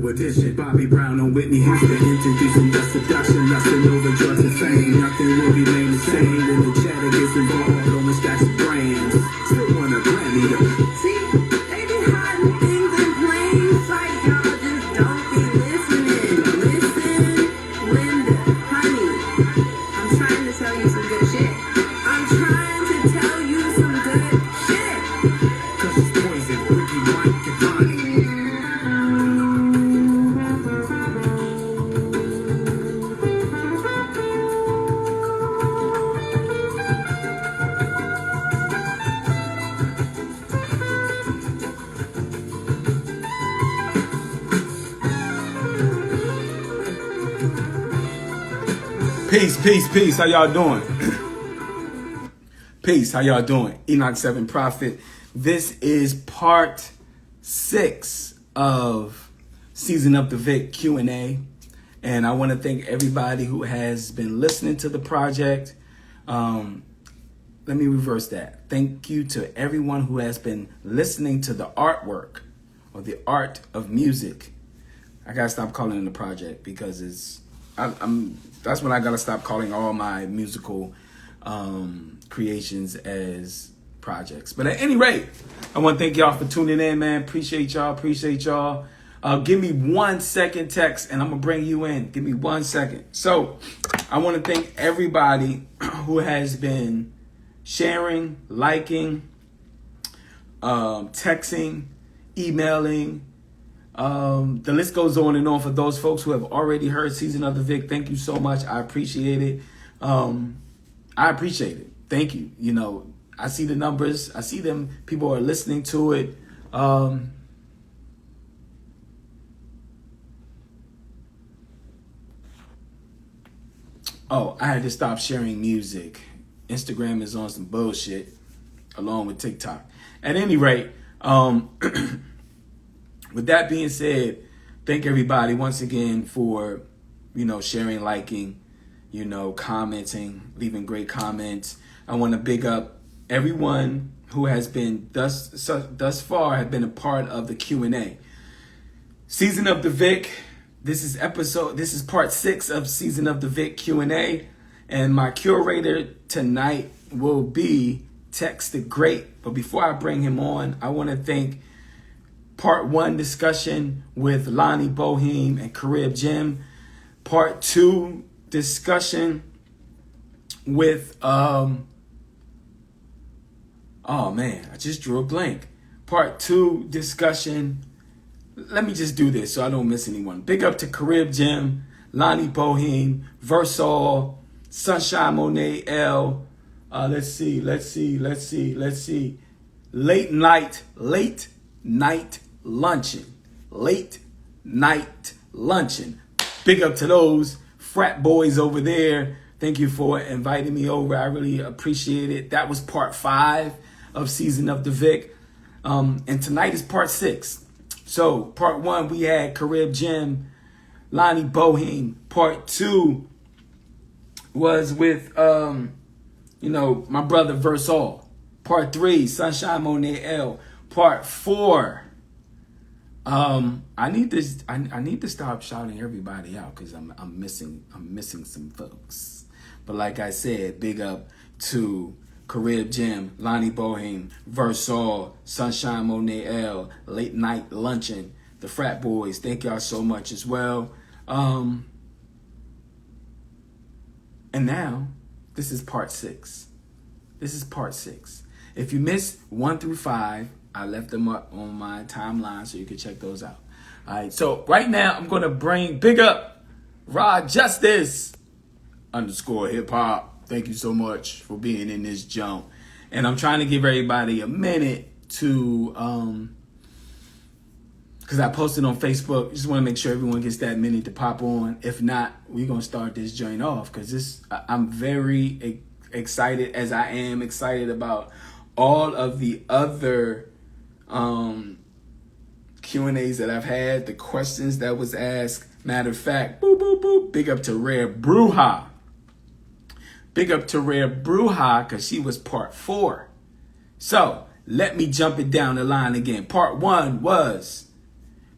new edition. Bobby Brown on Whitney Houston, introducing the seduction, lusting over drugs and fame. Nothing will remain the same when the chatter gets involved. Almost stacks of brands. Still want a Grammy though. See, they be hiding things in plain sight. Y'all just don't be listening. Listen, Linda, honey, I'm trying to tell you some good shit. I'm trying to tell you some good shit. Cause it's poison, Ricky White, Devani. Peace, peace, peace. How y'all doing? Peace. How y'all doing? Enoch 7 Prophet. This is part 6 of Season of the VIC Q&A. And I want to thank everybody who has been listening to the project. Let me reverse that. Thank you to everyone who has been listening to the artwork or the art of music. I got to stop calling it a project because that's when I gotta stop calling all my musical creations as projects. But at any rate, I want to thank y'all for tuning in, man. Appreciate y'all. Give me 1 second, Tex, and I'm gonna bring you in. Give me 1 second. So I want to thank everybody who has been sharing, liking, texting, emailing. The list goes on and on for those folks who have already heard Season of the VIC. Thank you so much. I appreciate it. I appreciate it. Thank you. You know, I see the numbers. I see them. People are listening to it. Oh, I had to stop sharing music. Instagram is on some bullshit along with TikTok. At any rate, with that being said, thank everybody once again for, sharing, liking, commenting, leaving great comments. I want to big up everyone who has been thus far have been a part of the Q&A. Season of the VIC. This is part 6 of Season of the VIC Q&A. And my curator tonight will be Tex the Great. But before I bring him on, I want to thank Part 1 discussion with Lonnie Boheme and Carib Jim. Part 2 discussion with I just drew a blank. Part 2 discussion. Let me just do this so I don't miss anyone. Big up to Carib Jim, Lonnie Boheme, Versal, Sunshine Monet L. Let's see. Late night luncheon. Big up to those frat boys over there. Thank you for inviting me over. I really appreciate it. That was part 5 of Season of the VIC. And tonight is part 6. So part 1, we had Carib Jim, Lonnie Boheme. Part 2 was with, my brother Versal. Part 3, Sunshine Monet L. Part 4, I need to stop shouting everybody out because I'm missing some folks. But like I said, big up to Carib Jim, Lonnie Boheme, Versal, Sunshine Monet L, Late Night Luncheon, the frat boys. Thank y'all so much as well. And now this is part 6. If you missed 1 through 5, I left them up on my timeline so you can check those out. All right, so right now I'm going to bring big up Rod Justice _hip hop. Thank you so much for being in this jump. And I'm trying to give everybody a minute to, because I posted on Facebook. Just want to make sure everyone gets that minute to pop on. If not, we're going to start this joint off because I'm very excited, as I am excited about all of the other Q&As that I've had, the questions that was asked. Matter of fact, big up to Rare Bruja. Because she was part 4. So let me jump it down the line again. Part 1 was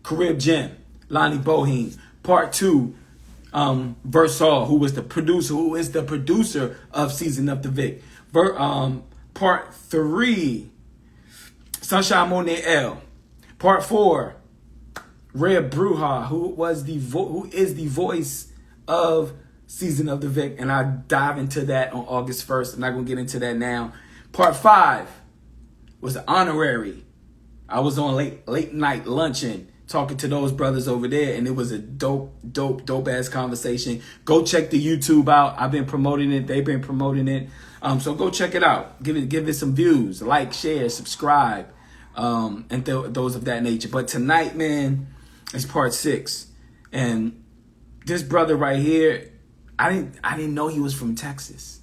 Carib Jim, Lonnie Boheen. Part 2, Versal, who is the producer of Season of the Vic. Part 3, Sunshine Monet L. Part 4, Rhea Bruja, who is the voice of Season of the Vic, and I dive into that on August 1st. I'm not gonna get into that now. Part 5 was the honorary. I was on late night luncheon talking to those brothers over there, and it was a dope ass conversation. Go check the YouTube out. I've been promoting it. They've been promoting it. So go check it out. Give it some views. Like, share, subscribe, and those of that nature. But tonight, man, is part 6, and this brother right here, I didn't know he was from Texas.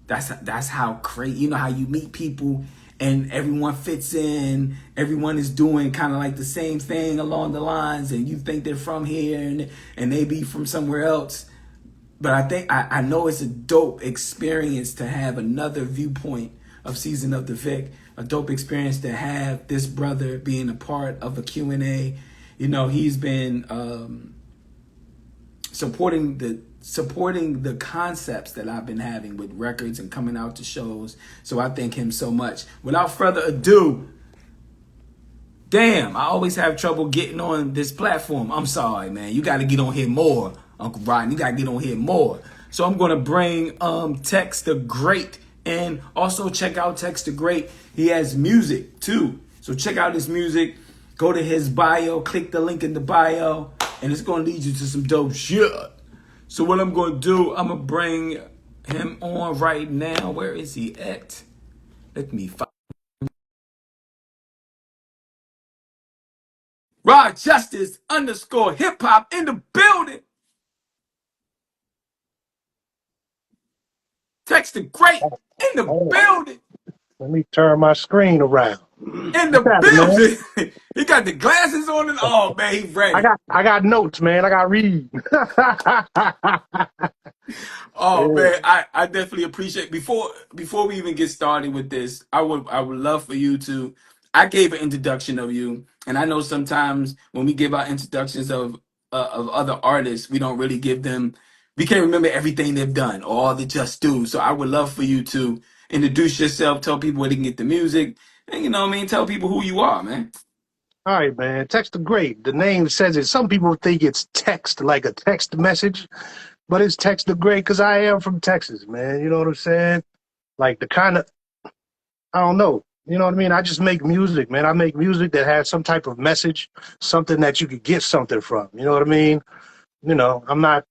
That's how crazy. You know how you meet people and everyone fits in, everyone is doing kind of like the same thing along the lines, and you think they're from here and they be from somewhere else. But I know it's a dope experience to have another viewpoint of Season of the Vic, a dope experience to have this brother being a part of a Q&A. You know, he's been supporting the concepts that I've been having with records and coming out to shows. So I thank him so much. Without further ado, damn, I always have trouble getting on this platform. I'm sorry, man. You got to get on here more, Uncle Rodney. You got to get on here more. So I'm going to bring Tex The Great, and also check out Tex The Great. He has music too. So check out his music. Go to his bio, click the link in the bio, and it's going to lead you to some dope shit. So what I'm going to do, I'm going to bring him on right now. Where is he at? Let me find Rod Justice _ hip hop in the building. Tex The Great in the Oh, building. let me turn my screen around. In the What's happening, man? building. He got the glasses on and all, man. He's ready. I got notes, man. I got to read. Oh Yeah. man, I definitely appreciate before we even get started with this, I would love for you to I gave an introduction of you, and I know sometimes when we give our introductions of other artists, we can't remember everything they've done or all they just do. So I would love for you to introduce yourself, tell people where they can get the music, and you know what I mean, tell people who you are, man. All right, man. Text the Great. The name says it. Some people think it's text, like a text message, but it's Text the Great because I am from Texas, man. You know what I'm saying? Like the kind of, I don't know. You know what I mean? I just make music, man. I make music that has some type of message, something that you could get something from. You know what I mean? I'm not,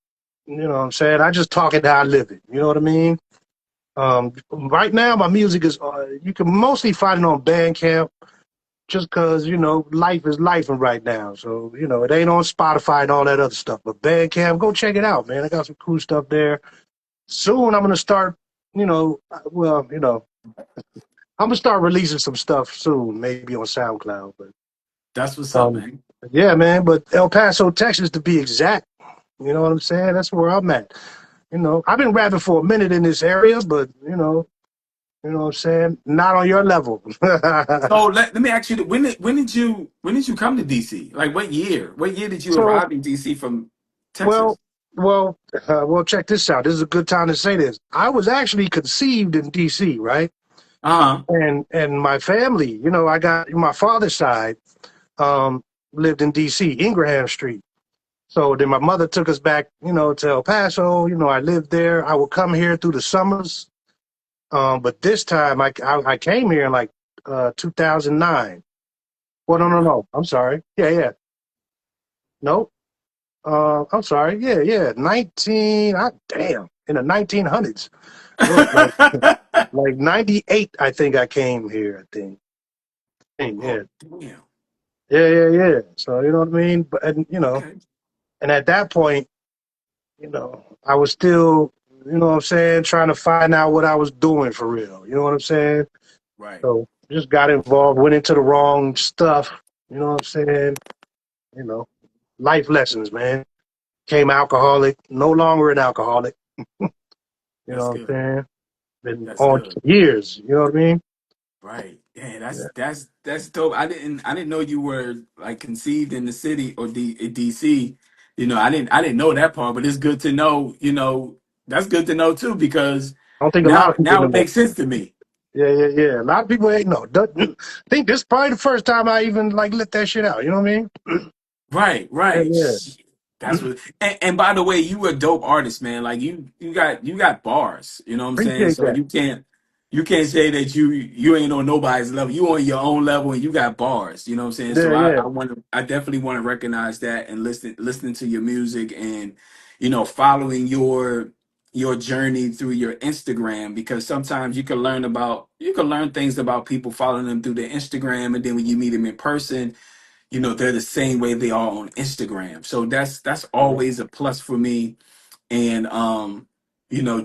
you know what I'm saying? I just talk it how I live it. You know what I mean? Right now, my music is, you can mostly find it on Bandcamp just because, life is life right now. So, it ain't on Spotify and all that other stuff. But Bandcamp, go check it out, man. I got some cool stuff there. Soon I'm going to start, well, I'm going to start releasing some stuff soon, maybe on SoundCloud. But That's what's up, um, man. yeah, man. But El Paso, Texas, to be exact, you know what I'm saying? That's where I'm at. I've been rapping for a minute in this area, but, you know what I'm saying? Not on your level. So let me ask you, when did you come to DC? Like what year? What year did you So, arrive in DC from well, Texas? check this out. This is a good time to say this. I was actually conceived in D.C., right? Uh-huh. And my family, I got my father's side lived in D.C., Ingraham Street. So then my mother took us back, to El Paso. I lived there. I would come here through the summers. But this time I came here in like 2009. Well, no. I'm sorry. Yeah. No. I'm sorry. Yeah. 19. Damn. In the 1900s. What? Like 98. I think I came here. I think. Oh, Yeah. damn. Yeah. So you know what I mean. But Okay. and at that point, I was still, what I'm saying, trying to find out what I was doing for real. You know what I'm saying? Right. So just got involved, went into the wrong stuff. You know what I'm saying? You know, life lessons, man. Became alcoholic, no longer an alcoholic. You That's know what I'm good. saying? Been That's on good. years. You know what I mean? Right. Yeah, Yeah. that's dope. I didn't know you were like conceived in the city or DC. I didn't know that part, but it's good to know, that's good to know too, because I don't think a lot now of people now it know. makes sense to me. Yeah, yeah, yeah. A lot of people ain't know. Think this is probably the first time I even like let that shit out. You know what I mean? Right, Yeah, right. yeah. Shit. That's what and by the way, you a dope artist, man. Like you got bars, you know what I'm saying? Appreciate So that. you can't say that you ain't on nobody's level. You on your own level and you got bars, you know what I'm saying? So Yeah, yeah. I definitely want to recognize that and listening to your music and following your journey through your Instagram, because sometimes you can learn things about people following them through their Instagram, and then when you meet them in person, they're the same way they are on Instagram. So that's Mhm. always a plus for me. And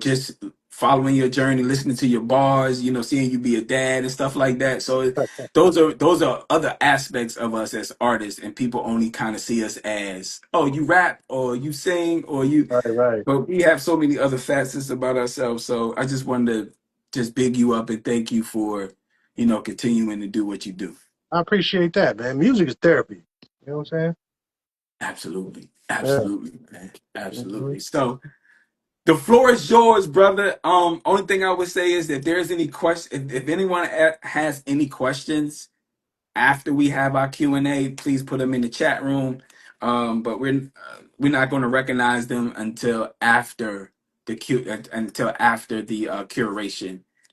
just following your journey, listening to your bars, seeing you be a dad and stuff like that. So those are other aspects of us as artists, and people only kind of see us as, oh, you rap or you sing or you, Right, right. but we have so many other facets about ourselves. So I just wanted to just big you up and thank you for continuing to do what you do. I appreciate that, man. Music is therapy. You know what I'm saying? Absolutely. Yeah. Absolutely, man. Mhm. Absolutely. So the floor is yours, brother. Only thing I would say is that if there's any question, if anyone has any questions after we have our Q&A, please put them in the chat room. But we're not going to recognize them until after the curation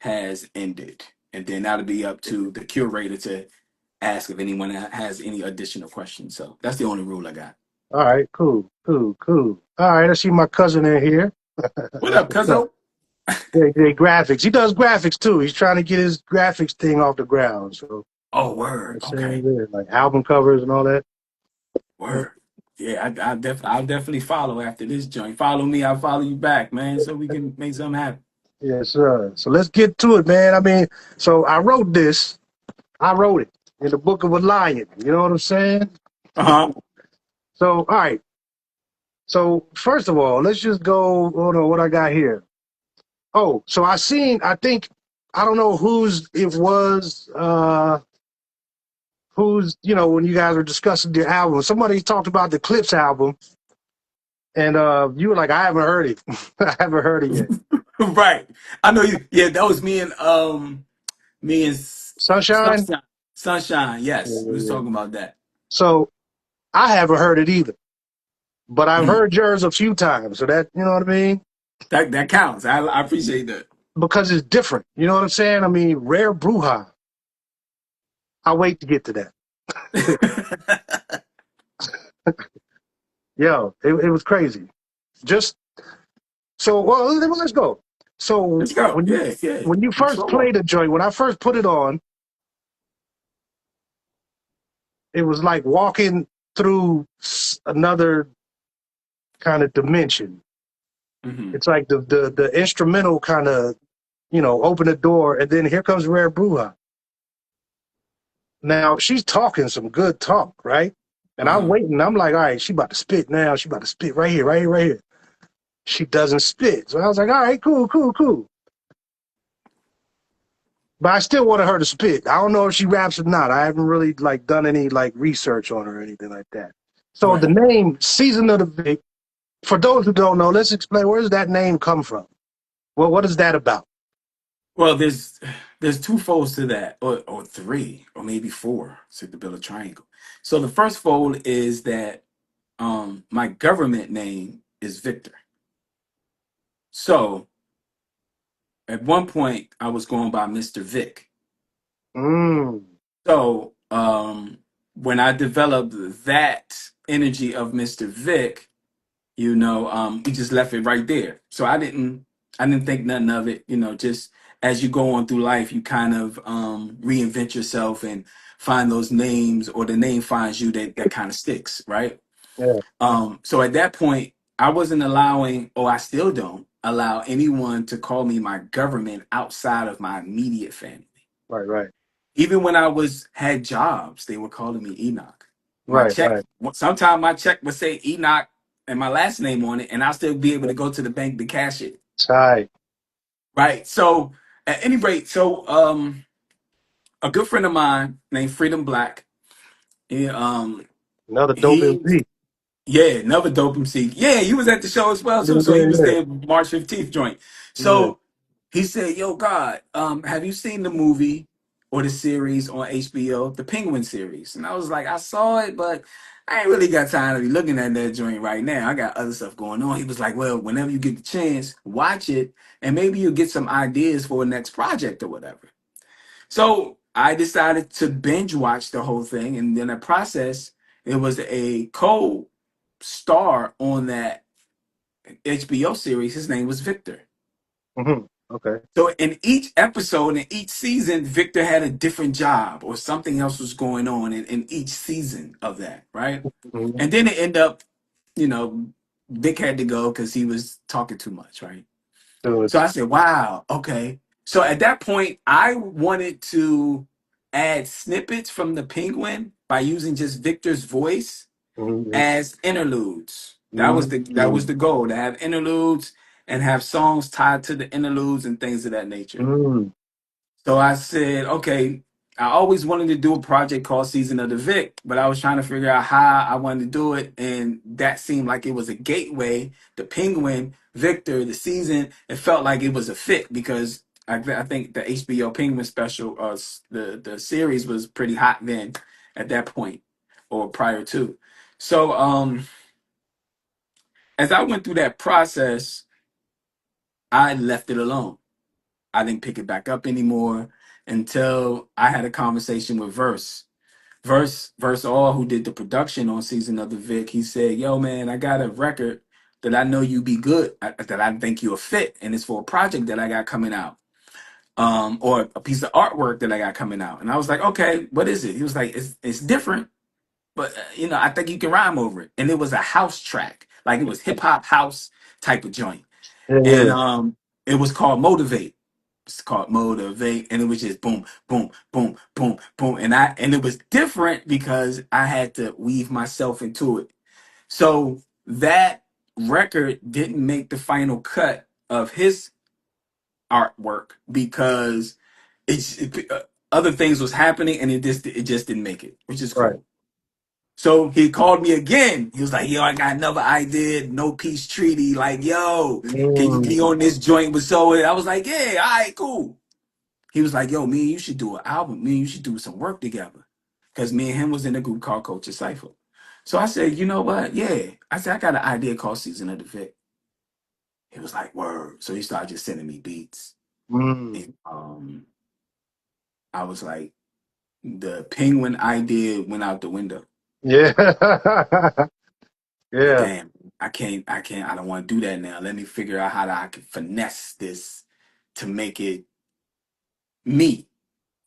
has ended, and then that'll be up to the curator to ask if anyone has any additional questions. So that's the only rule I got. All right, cool, cool, cool. All right, I see my cousin in here. What That's up, what's up. Cuzzo? Yeah, graphics. He does graphics too. He's trying to get his graphics thing off the ground. So Oh, I'm word. saying, Okay. yeah, like album covers and all that. Yeah, Word. Yeah, I'll definitely follow after this joint. Follow me, I'll follow you back, man, so we can make something happen. yes, sir. So let's get to it, man. I mean, so I wrote this. I wrote it in the book of a lion. You know what I'm saying? Uh-huh. So, all right. So first of all, let's just go. Hold on, what I got here. Oh, so I think, I don't know whose it was, who's, when you guys were discussing the album, somebody talked about the Clips album, and you were like, I haven't heard it. I haven't heard it yet. Right. I know you. Yeah, that was me and Sunshine? Sunshine. Sunshine, Yeah, yes. We was yeah, yeah. talking about that. So I haven't heard it either, but I've Mhm. heard yours a few times. So that, you know what I mean? That counts. I appreciate that. Because it's different. You know what I'm saying? I mean, Rare Bruja. I wait to get to that. Yo, it was crazy. Just so, well, let's go. So Let's go. Yeah, yeah. when you Let's first roll on. played a joint, when I first put it on, it was like walking through another kind of dimension. Hmm. It's like the instrumental kind of, open the door, and then here comes Rare Bruja. Now she's talking some good talk, right? And I'm Uh-huh. waiting. I'm like, all right, she about to spit now. She about to spit right here, right here, right here. She doesn't spit. So I was like, all right, cool, cool, cool. But I still wanted her to spit. I don't know if she raps or not. I haven't really like done any like research on her or anything like that. So the Right. name Season of the Vic, for those who don't know, let's explain, where does that name come from? Well, what is that about? Well, there's two folds to that, or three, or maybe four, so to build a triangle. So the first fold is that my government name is Victor. So at one point I was going by Mr. Vic. Mm, So when I developed that energy of Mr. Vic, we just left it right there. So I didn't think nothing of it. Just as you go on through life, you kind of reinvent yourself and find those names, or the name finds you, that kind of sticks, right? yeah, So at that point, I wasn't allowing, or I still don't allow anyone to call me my government outside of my immediate family. right, right, Even when I had jobs, they were calling me Enoch. My right, check, right. sometimes my check would say Enoch and my last name on it, and I'll still be able to go to the bank to cash it. Tight. Right. So at any rate, so a good friend of mine named Freedom Black. He, Another dope he MC. Yeah, another dope MC. Yeah, he was at the show as well too. Yeah, So he was yeah, there March 15th joint. yeah. So he said, "Yo, God, have you seen the movie or the series on HBO, the Penguin series?" And I was like, "I saw it, but I ain't really got time to be looking at that joint right now. I got other stuff going on." He was like, "Well, whenever you get the chance, watch it, and maybe you'll get some ideas for a next project or whatever." So I decided to binge watch the whole thing, and then the process, it was a co-star on that HBO series. His name was Victor. Hmm. Okay. So in each episode, in each season, Victor had a different job or something else was going on in each season of that, right? Hmm. And then it ended up, you know, Vic had to go because he was talking too much, right? So So it's I said, wow, okay. So at that point, I wanted to add snippets from the Penguin by using just Victor's voice mm, as interludes. mm, That was the goal, to have interludes and have songs tied to the interludes and things of that nature. mm, So I said, okay, I always wanted to do a project called Season of the Vic, but I was trying to figure out how I wanted to do it. And that seemed like it was a gateway. The Penguin, Victor, the season, it felt like it was a fit because I think the HBO Penguin special, the series was pretty hot then at that point or prior to. So as I went through that process, I left it alone. I didn't pick it back up anymore until I had a conversation with Verse All, who did the production on Season of the Vic. He said, "Yo, man, I got a record that I know you be good, that I think you'll fit, and it's for a project that I got coming out, or a piece of artwork that I got coming out." And I was like, "Okay, what is it?" He was like, "It's different, but I think you can rhyme over it." And it was a house track, like it was hip hop house type of joint, yeah, and yeah. it was called Motivate. It's called Motivate, and it was just boom, boom, boom, boom, boom, and it was different because I had to weave myself into it. So that record didn't make the final cut of his artwork because other things was happening, and it just didn't make it, which is Right. cool. So he called me again. He was like, "Yo, I got another idea, no peace treaty. Like, yo, can you be Mm, on this joint with so?" I was like, "Yeah, all right, cool." He was like, "Yo, me and you should do an album. Me and you should do some work together." Because me and him was in a group called Culture Cypher. So I said, "You know what? Yeah." I said, "I got an idea called Season of the Vic." He was like, "Word." So he started just sending me beats. mm. And I was like, the Penguin idea went out the window. Yeah. Like, Yeah. damn, I don't want to do that now. Let me figure out how I can finesse this to make it me.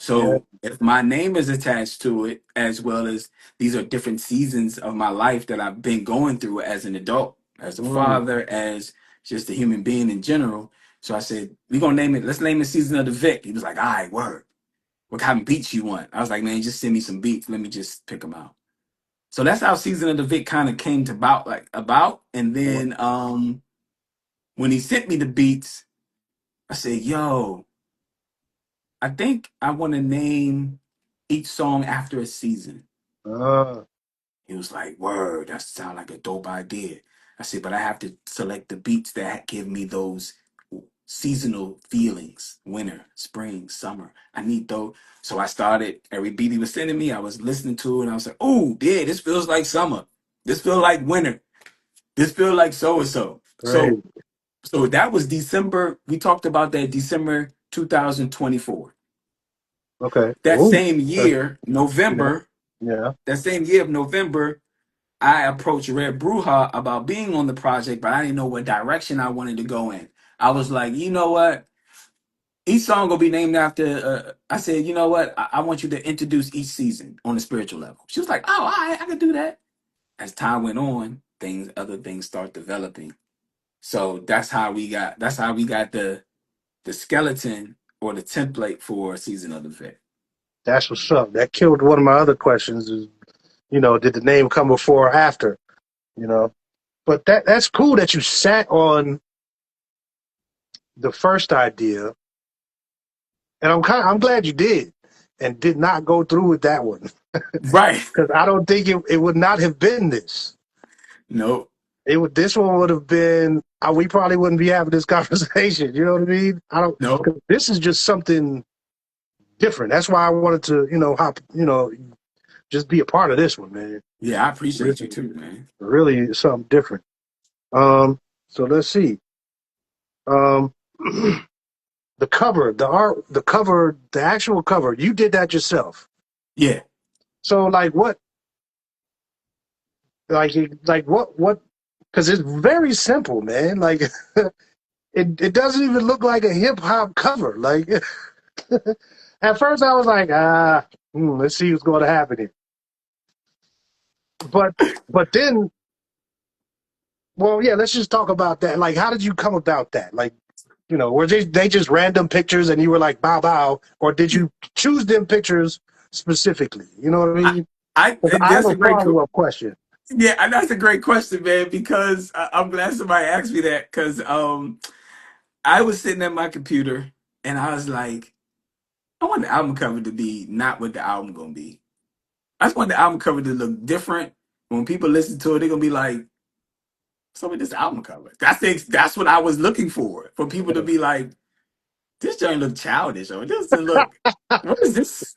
Yeah. So if my name is attached to it, as well as these are different seasons of my life that I've been going through as an adult, as a Mm. father, as just a human being in general. So I said, we're gonna name it, let's name it Season of the Vic. He was like, all right, word. What kind of beats you want? I was like, man, just send me some beats. Let me just pick them out. So that's how Season of the Vic kind of came to about. And then when he sent me the beats, I said, yo, I think I want to name each song after a season. Uh, He was like, word, that sound like a dope idea. I said, but I have to select the beats that give me those seasonal feelings, winter, spring, summer. I need those. So I started, every beat he was sending me, I was listening to it, and I was like, oh, yeah, this feels like summer. This feels like winter. This feels like so and so. great. So that was December. We talked about that December 2024. Okay. That Ooh. same year, Yeah. November, Yeah. that same year of November, I approached Red Bruja about being on the project, but I didn't know what direction I wanted to go in. I was like, you know what? Each song will be named after. I said, you know what? I want you to introduce each season on a spiritual level. She was like, oh, all right, I can do that. As time went on, other things start developing. So that's how we got the skeleton or the template for Season of the Vet. That's what's up. That killed one of my other questions is, did the name come before or after? You know. But that's cool that you sat on the first idea, and I'm glad you did, and did not go through with that one. Right. Because I don't think it would not have been this. Nope. This one would have been, we probably wouldn't be having this conversation. You know what I mean? I don't, Nope. 'cause this is just something different. That's why I wanted to, just be a part of this one, man. Yeah, I appreciate you Really, too, man. really something different. So let's see. Um, the cover, the art, the cover, the actual cover, you did that yourself. Yeah. So what, because it's very simple, man. Like it doesn't even look like a hip hop cover. Like at first I was like, let's see what's going to happen here. But then, well, yeah, let's just talk about that. Like, how did you come about that? Like, were they just random pictures and you were like, bow, bow, or did you choose them pictures specifically? You know what I I, mean? I 'Cause I have that's a a great follow-up question. yeah, and that's a great question, man, because I'm glad somebody asked me that because I was sitting at my computer and I was like, I want the album cover to be not what the album gonna be. I just want the album cover to look different. When people listen to it, they're gonna be like, "So with this album cover?" That's what I was looking for people to be like, "This joint look childish," or "This doesn't look. What is this?"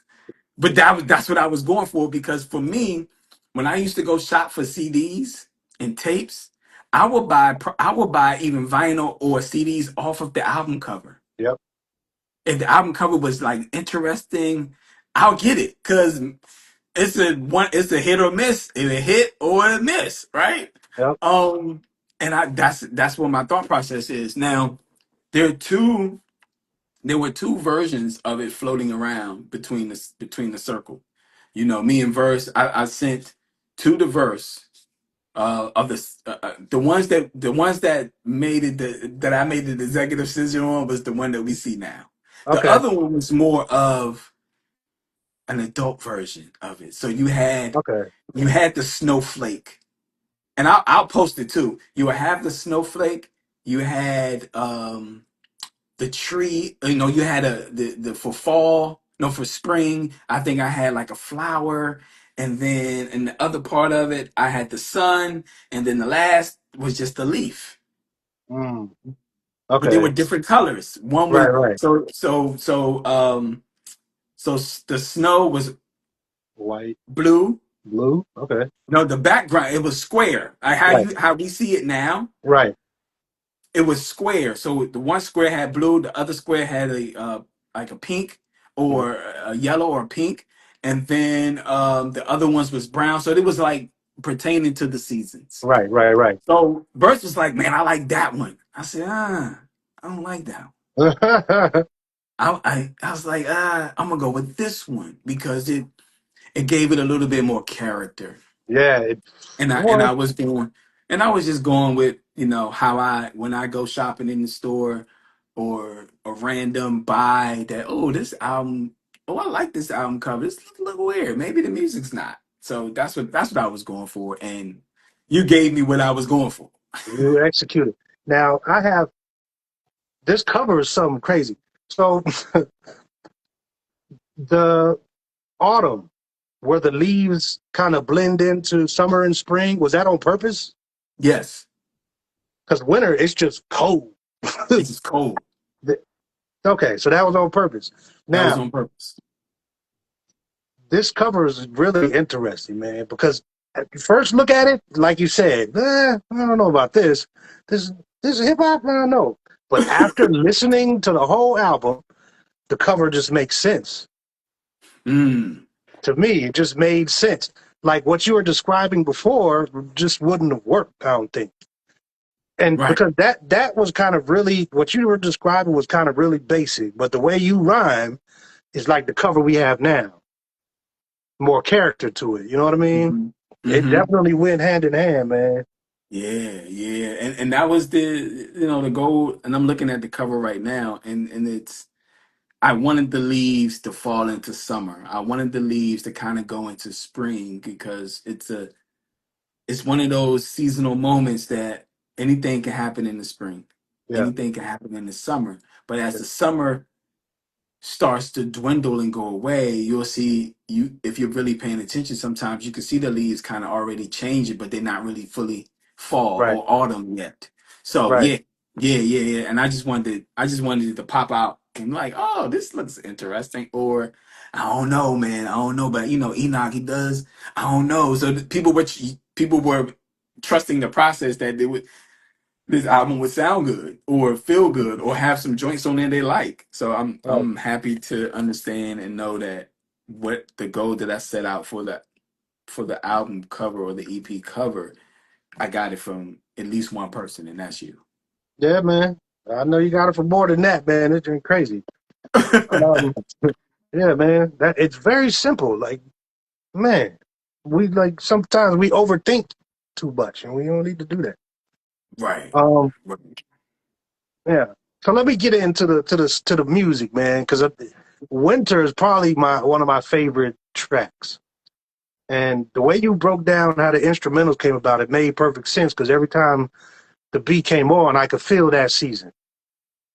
But that's what I was going for because for me, when I used to go shop for CDs and tapes, I would buy even vinyl or CDs off of the album cover. Yep, If the album cover was like interesting, I'll get it because it's a hit or miss. It's a hit or a miss, right? yep. Um, and that's what my thought process is. Now there are two there were two versions of it floating around between the circle. Me and Verse, I sent to the Verse of the ones that made it that I made the executive decision on was the one that we see now. The Okay, other one was more of an adult version of it. So okay. you had the snowflake, and I'll post it too. You would have the snowflake. You had the tree. You had the for fall. No, for spring. I think I had like a flower, and then in the other part of it, I had the sun, and then the last was just the leaf. Mm, But they were okay. different colors. One Right, was right. the snow was White, blue. blue. Okay. No, the background it was square. Like Right, how we see it now. right. It was square. So the one square had blue, the other square had a like a pink Mm, or a yellow or pink, and then the other ones was brown. So it was like pertaining to the seasons. right, right, right. So Burst was like, "Man, I like that one." I said, I don't like that one." I was like, I'm gonna go with this one because it gave it a little bit more character. Yeah, And boy, I was just going with how I when I go shopping in the store or a random buy that this album, I like this album cover, this look weird, maybe the music's not. So that's what I was going for, and you gave me what I was going for. you executed. Now I have this cover is something crazy. So the autumn, where the leaves kind of blend into summer and spring, was that on purpose? Yes, Because winter, it's just cold. it's just cold. Okay, so that was on purpose. That was Now, on purpose. this cover is really interesting, man, because at first look at it, like you said, I don't know about this. This this is hip hop, I don't know. But after listening to the whole album, the cover just makes sense. Mm, To me, it just made sense. Like what you were describing before just wouldn't have worked, I don't think. And right. because that was kind of really what you were describing was kind of really basic, but the way you rhyme is like the cover we have now. More character to it. You know what I mean? Hmm. It Hmm. definitely went hand in hand, man. Yeah, yeah, and that was the goal. And I'm looking at the cover right now, and it's I wanted the leaves to fall into summer. I wanted the leaves to kind of go into spring because it's one of those seasonal moments that anything can happen in the spring, Yeah. anything can happen in the summer. But as the summer starts to dwindle and go away, you'll see you if you're really paying attention. Sometimes you can see the leaves kind of already changing, but they're not really fully fall Right. or autumn yet. So Right. yeah. And I just wanted it to pop out and like, oh, this looks interesting. Or I don't know, man, I don't know, but you know, Enoch, he does. I don't know. So people were trusting the process that they would this album would sound good or feel good or have some joints on there they like. So Right. I'm happy to understand and know that what the goal that I set out for the album cover or the EP cover, I got it from at least one person, and that's you. Yeah, man. I know you got it for more than that, man. It's been crazy. Um, yeah, man. That it's very simple. Like, man, we like sometimes we overthink too much, and we don't need to do that. Right. Um, Right. yeah. So let me get into the music, man, because Winter is probably my one of my favorite tracks. And the way you broke down how the instrumentals came about, it made perfect sense because every time the beat came on, I could feel that season.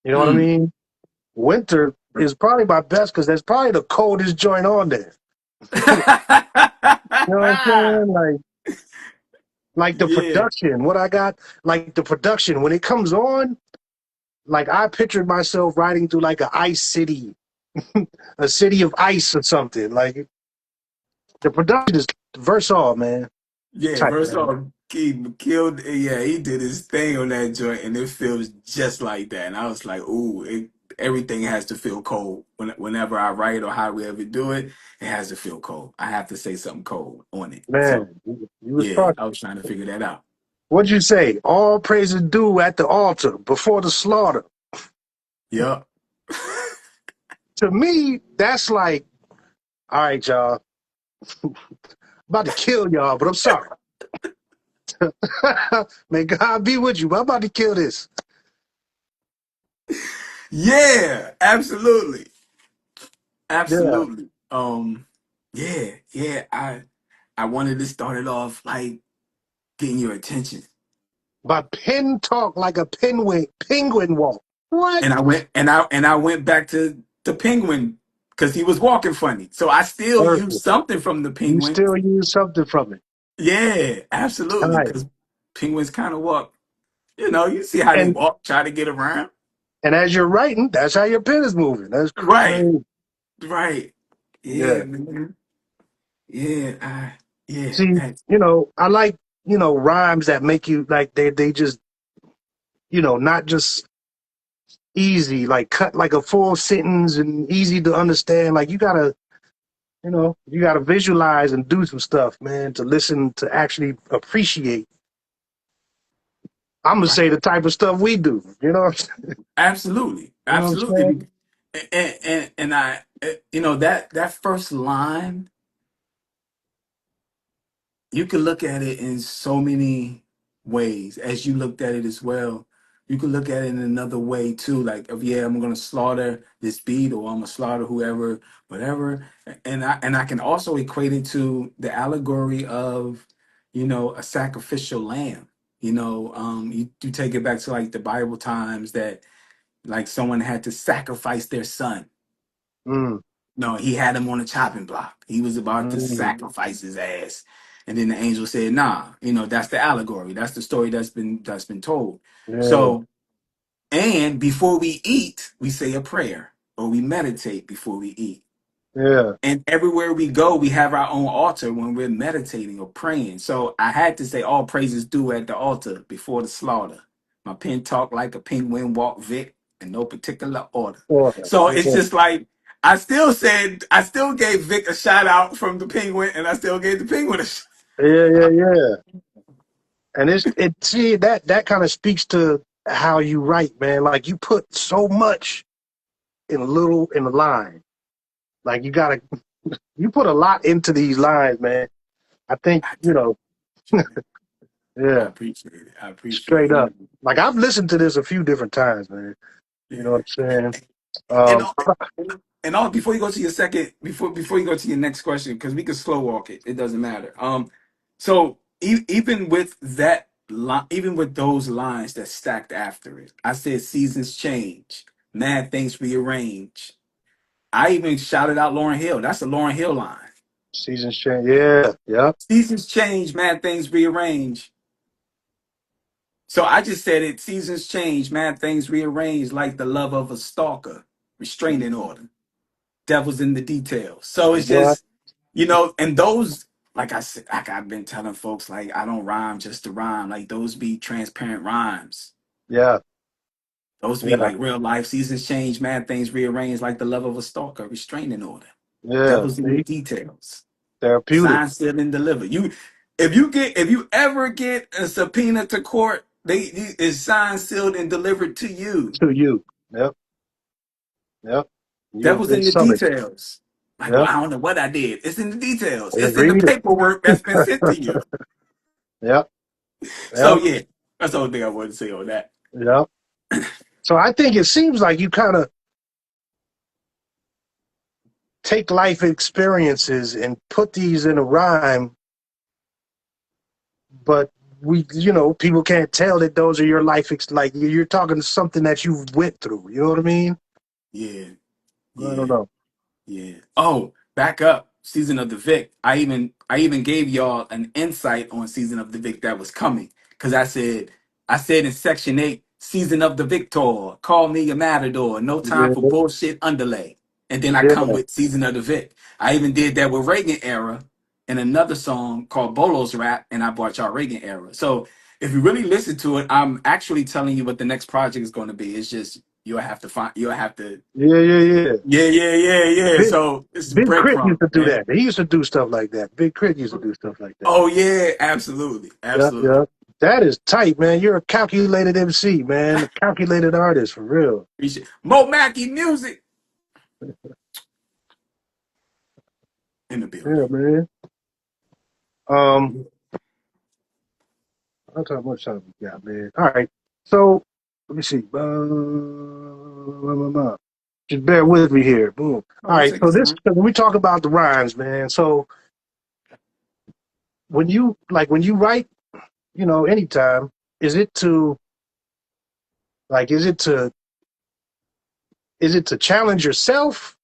You know what I Mm. mean? Winter is probably my best because that's probably the coldest joint on there. You know what I'm saying? Like the Yeah. production, what I got, like the production when it comes on, like I pictured myself riding through like a ice city, a city of ice or something. Like the production is versatile, man. Yeah, Tight, first man. off, he killed. Yeah, he did his thing on that joint, and it feels just like that. And I was like, "Ooh, everything has to feel cold." Whenever I write or how we ever do it, it has to feel cold. I have to say something cold on it. So Man, you was yeah, talking. I was trying to figure that out. What'd you say? All praises due at the altar before the slaughter. Yep. To me, that's like, all right, y'all, about to kill y'all, but I'm sorry. May God be with you, but I'm about to kill this. Yeah, absolutely, Yeah. absolutely. Yeah. I wanted to start it off like getting your attention. But pen talk like a penguin walk. What? And I went back to the penguin because he was walking funny. So I still used Perfect. something from the You penguin. still use something from it. Yeah, absolutely. Right. Because penguins kind of walk. You know, you see how they And walk, try to get around. and as you're writing, that's how your pen is moving. That's Right, crazy. right. Yeah. Yeah, man. Yeah, yeah. See, I like, rhymes that make you like they just, not just easy, like cut like a full sentence and easy to understand. Like you gotta visualize and do some stuff, man, to listen to actually appreciate. I'm gonna Right. say the type of stuff we do. You know, Absolutely, you know what I'm saying? absolutely. And you know that first line, you can look at it in so many ways as you looked at it as well. You can look at it in another way too, like if yeah, I'm gonna slaughter this beat or I'm gonna slaughter whoever, whatever. And I can also equate it to the allegory of, a sacrificial lamb. You take it back to like the Bible times that like someone had to sacrifice their son. Mm, No, he had him on a chopping block. He was about to mm, sacrifice his ass. And then the angel said, nah, that's the allegory. That's the story that's been told. yeah, So, and before we eat, we say a prayer or we meditate before we eat. yeah. And everywhere we go, we have our own altar when we're meditating or praying. So I had to say all praises due at the altar before the slaughter. My pen talk like a penguin walk Vic in no particular order. Order. So it's Yeah, just like I still gave Vic a shout out from the penguin, and I still gave the penguin a shout yeah, yeah, out. yeah. And see that kind of speaks to how you write, man. Like you put so much in a line. Like you put a lot into these lines, man. I think, I appreciate it. I yeah, appreciate it. I appreciate straight up. it. Like I've listened to this a few different times, man. You know what I'm saying? And Um, all, before you go to your second, before you go to your next question, because we can slow walk it, it doesn't matter. So even with that line, even with those lines that stacked after it, I said seasons change, mad things rearrange. I even shouted out Lauryn Hill. That's a Lauryn Hill line. Seasons change. Yeah. Yep. Seasons change, mad things rearrange. So I just said it. Seasons change, mad things rearrange, like the love of a stalker, restraining order. Devil's in the details. So it's What? just, you know, and those, like I said, like I've been telling folks, like I don't rhyme just to rhyme. Like those be transparent rhymes. Yeah. Those be Yeah. like real life. Seasons change, mad things rearrange, like the love of a stalker, restraining order. Yeah. Devil's in the See? details. Therapeutic Signed, sealed, and delivered. If you ever get a subpoena to court, it's signed, sealed, and delivered to you. to you. Yep. Yep. You Devil's obey in the summons. details. Like, well, Yep. I don't know what I did. It's in the details. Just It's in the read it. paperwork that's been sent to you. Yep. So Yep. yeah, that's the only thing I wanted to say on that. Yep. So I think it seems like you kind of take life experiences and put these in a rhyme, but people can't tell that those are your like you're talking something that you've went through. You know what I mean? Yeah, I don't yeah. know. Yeah. Oh, back up. Season of the Vic. I even gave y'all an insight on Season of the Vic that was coming. Cause I said in section 8, Season of the Victor, call me a matador, no time for Yeah. bullshit underlay. And then I come Yeah. with Season of the Vic. I even did that with Reagan era in another song called Bolo's Rap, and I brought y'all Reagan era. So if you really listen to it, I'm actually telling you what the next project is going to be. It's just you'll have to Yeah. Yeah. Yeah. yeah. Big So it's Big Crit used breadcrumb, to do man. that. He used to do stuff like that. Big Crit used to do stuff like that. Oh yeah, absolutely, Yeah. absolutely. Yeah. That is tight, man. You're a calculated MC, man. A calculated artist for real. Appreciate Mo Mackey music in the building. Yeah, man. Um, I'll tell you how much time we got, man. All right. So let me see. Just bear with me here. Boom. All Oh, right. take So your this time. when we talk about the rhymes, man. So when you write, anytime, is it to like is it to challenge yourself,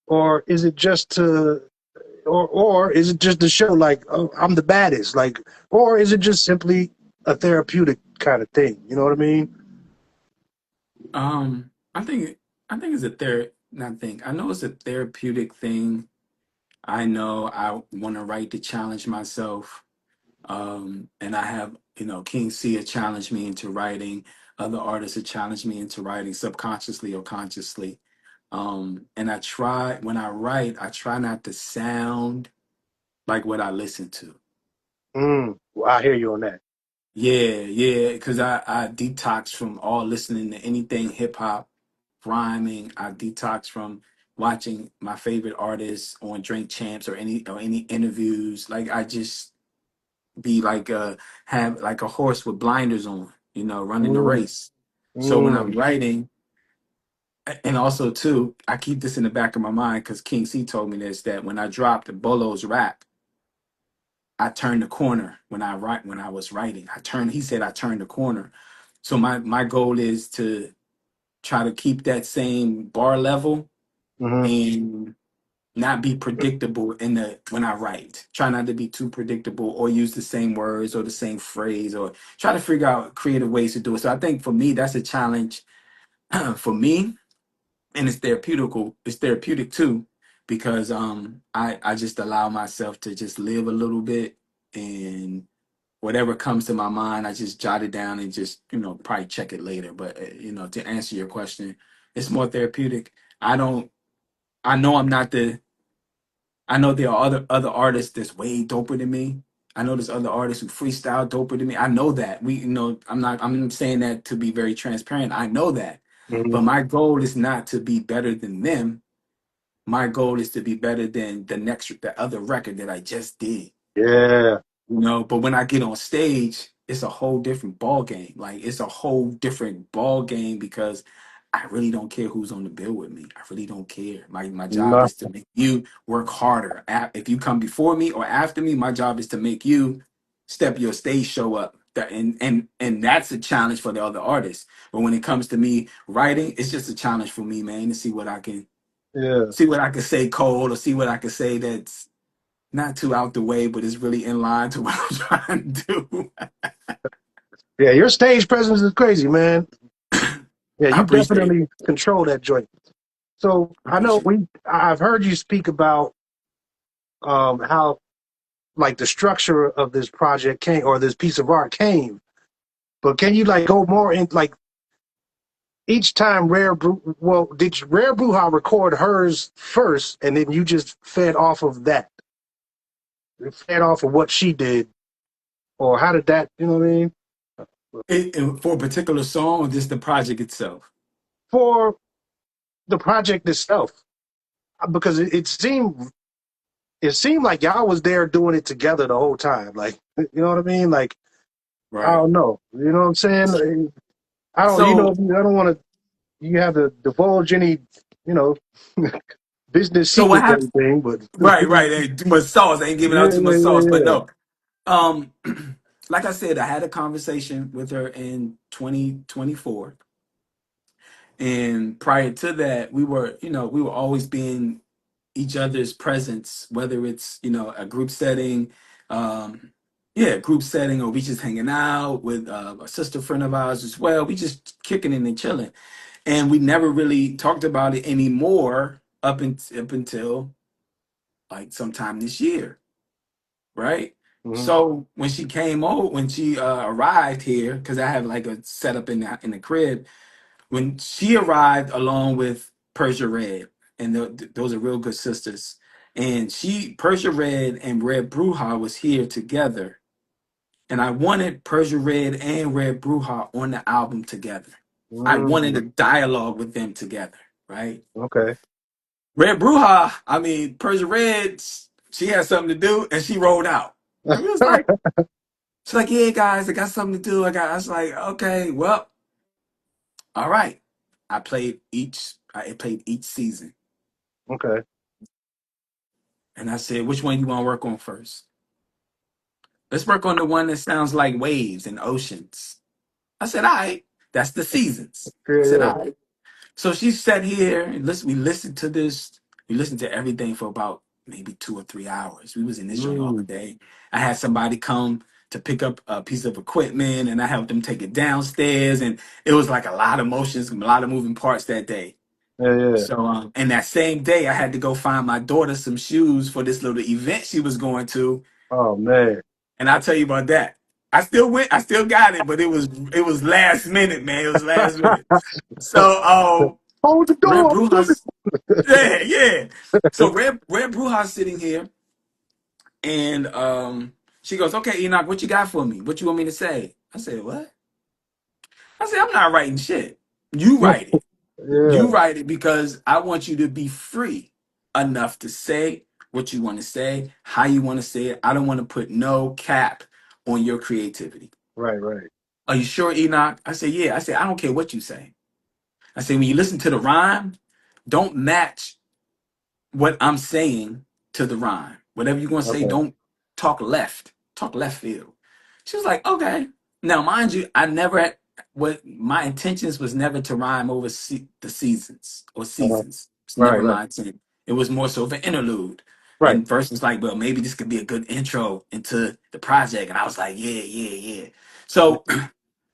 or is it just to or is it just to show like, oh, I'm the baddest, like, or is it just simply a therapeutic kind of thing? You know what I mean? I think it's a not think. I know it's a therapeutic thing. I know I want to write to challenge myself. And I have, King Sia challenged me into writing. Other artists have challenged me into writing subconsciously or consciously. And when I write, I try not to sound like what I listen to. Well, I hear you on that. Yeah, because I detox from all listening to anything hip hop, rhyming. I detox from watching my favorite artists on Drink Champs or any interviews. Like I just be like have like a horse with blinders on, running the Mm, race. So when I'm mm, writing, and also too, I keep this in the back of my mind because King C told me this, that when I dropped Bolo's Rap, I turned the corner when I was writing. He said I turned the corner. So my goal is to try to keep that same bar level mm-hmm. and not be predictable when I write. Try not to be too predictable or use the same words or the same phrase or try to figure out creative ways to do it. So I think for me that's a challenge for me, and it's therapeutic too, because I just allow myself to just live a little bit, and whatever comes to my mind I just jot it down and just probably check it later. But to answer your question, it's more therapeutic. I don't i know i'm not the I know there are other artists that's way doper than me. I know there's other artists who freestyle doper than me. I know that. I'm saying that to be very transparent. I know that. Mm-hmm. But my goal is not to be better than them. My goal is to be better than the other record that I just did. Yeah. But when I get on stage, it's a whole different ball game. Like it's a whole different ball game because I really don't care who's on the bill with me. I really don't care. My job No. is to make you work harder. If you come before me or after me, my job is to make you step your stage show up. And that's a challenge for the other artists. But when it comes to me writing, it's just a challenge for me, man, to see what I can. Yeah. see what I could say cold, or see what I could say that's not too out the way, but is really in line to what I'm trying to do. Yeah, your stage presence is crazy, man. Yeah, I you appreciate it. definitely control that joint. So I I know appreciate it. I've heard you speak about how like the structure of this project came or this piece of art came, but can you like go more in like each time well, did Rare Bruja record hers first and then you just fed off of that? Fed off of what she did, or how did that, you know what I mean? For a particular song or just the project itself? For the project itself, because it seemed like y'all was there doing it together the whole time. Like, you know what I mean? Like, I Right. don't know. You know what I'm saying? So, Like, I don't. You know, so, I don't want to. You have to divulge any, you know, business so what secrets or happened? anything. But Right, right. Ain't too much sauce. I ain't giving out yeah, too much yeah, sauce. But yeah, no. Um, like I said, I had a conversation with her in 2024. And prior to that, we were always being each other's presence, whether it's, a group setting, group setting, or we just hanging out with a sister friend of ours as well. We just kicking it and chilling. And we never really talked about it anymore up until like sometime this year, right? yeah. So when she arrived here, because I have like a setup in the crib. When she arrived along with Persia Red, and those are real good sisters, and Persia Red and Red Bruja was here together, and I wanted Persia Red and Red Bruja on the album together. I wanted a Mm, dialogue with them together, right? okay. Red Bruja, I mean Persia Red, she had something to do, and she rolled out, and we was like, she's like, yeah, guys, I got something to do. I was like, okay, well, all right. I played each season. Okay. And I said, which one you want to work on first? Let's work on the one that sounds like waves and oceans. I said, all right, that's the seasons. I Yeah, said, yeah. all right. So she sat here and we listened to this. We listened to everything for about maybe 2 or 3 hours. We was in this joint all Mm, day. I had somebody come to pick up a piece of equipment and I helped them take it downstairs. And it was like a lot of motions, a lot of moving parts that day. yeah, yeah. So, and that same day, I had to go find my daughter some shoes for this little event she was going to, Oh man. and I'll tell you about that. I still went, I still got it, but it was last minute, man. It was last minute. So, Hold the Red door. I'm coming. Brujas, yeah, yeah. So Red Brujas sitting here, and she goes, "Okay, Enoch, what you got for me? What you want me to say?" I said, "What?" I said, "I'm not writing shit. You write it." Yeah. You write it because I want you to be free enough to say what you want to say, how you want to say it. I don't want to put no cap on your creativity. Right, right. Are you sure, Enoch? I said, yeah. I said, I don't care what you say. I said, when you listen to the rhyme, don't match what I'm saying to the rhyme. Whatever you're going to say, Okay. don't talk left field. She was like, okay. Now, mind you, what my intentions was never to rhyme over the seasons or Uh, seasons. It's right, never right, my intent. It was more so of an interlude. right. And first was like, well, maybe this could be a good intro into the project. And I was like, yeah, yeah, yeah. So,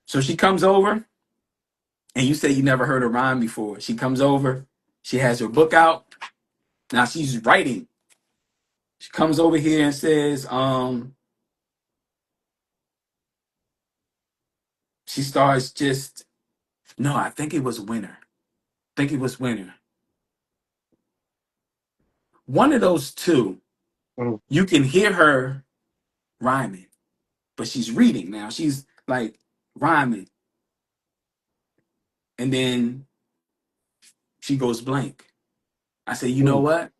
so she comes over, and you say you never heard a rhyme before. She comes over, she has her book out. Now she's writing. She comes over here and says, she starts just, no, I think it was winter. I think it was winter. One of those two, Mm, you can hear her rhyming, but she's reading now. She's like rhyming. And then she goes blank. I say, you know mm. what?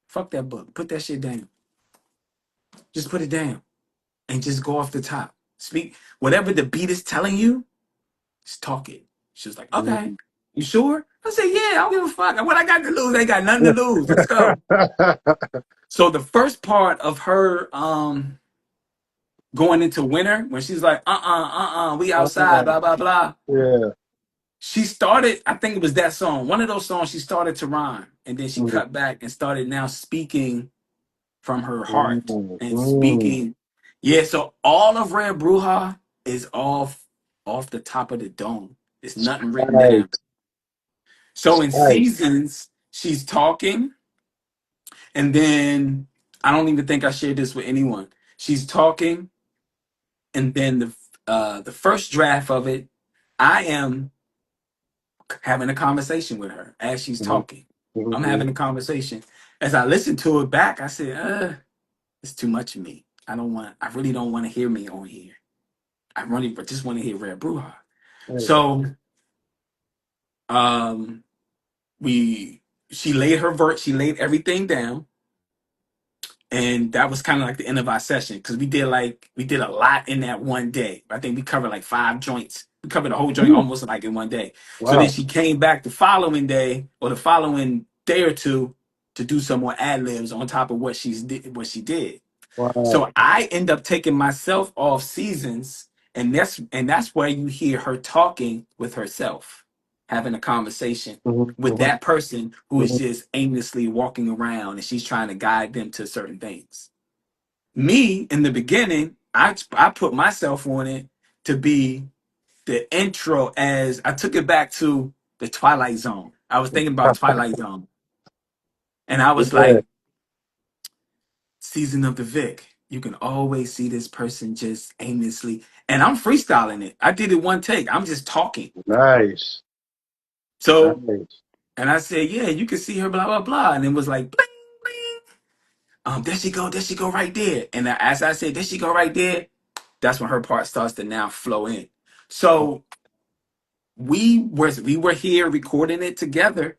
Fuck that book. Put that shit down. Just put it down and just go off the top. Speak whatever the beat is telling you, just talk it. She was like, okay. Mm. You sure? I said, yeah, I don't give a fuck. What I got to lose? I ain't got nothing to lose. Let's go. So the first part of her going into winter, when she's like, we outside, blah, blah, blah. Yeah. she started, I think it was that song, one of those songs she started to rhyme, and then she Mm, cut back and started now speaking from her heart and mm. speaking. Yeah, so all of Red Bruja is off the top of the dome. There's nothing written Right, down. So in right. seasons, she's talking, and then I don't even think I shared this with anyone. She's talking, and then the first draft of it, I am having a conversation with her as she's Mhm, talking. I'm mhm, having a conversation. As I listened to it back, I said, it's too much of me. I really don't want to hear me on here. I really just want to hear Red Bruja. mhm. So um we she laid everything down, and that was kind of like the end of our session because we did a lot in that one day. I think we covered like 5 joints. We covered the whole joint Ooh, almost like in one day. So then wow, she came back the following day or the following day or two to do some more ad libs on top of what she did. wow. So I end up taking myself off seasons, and that's where you hear her talking with herself, having a conversation Mhm, with mhm, that person who is mhm. just aimlessly walking around, and she's trying to guide them to certain things. Me in the beginning, I put myself on it to be the intro, as I took it back to the Twilight Zone. I was thinking about Twilight Zone, and I was Yeah, like, season of the Vic. You can always see this person just aimlessly. And I'm freestyling it. I did it one take. I'm just talking. nice, So, nice. and I said, yeah, you can see her, blah, blah, blah. And it was like, bling, bling. There she go right there. And as I said, there she go right there, that's when her part starts to now flow in. So we were here recording it together.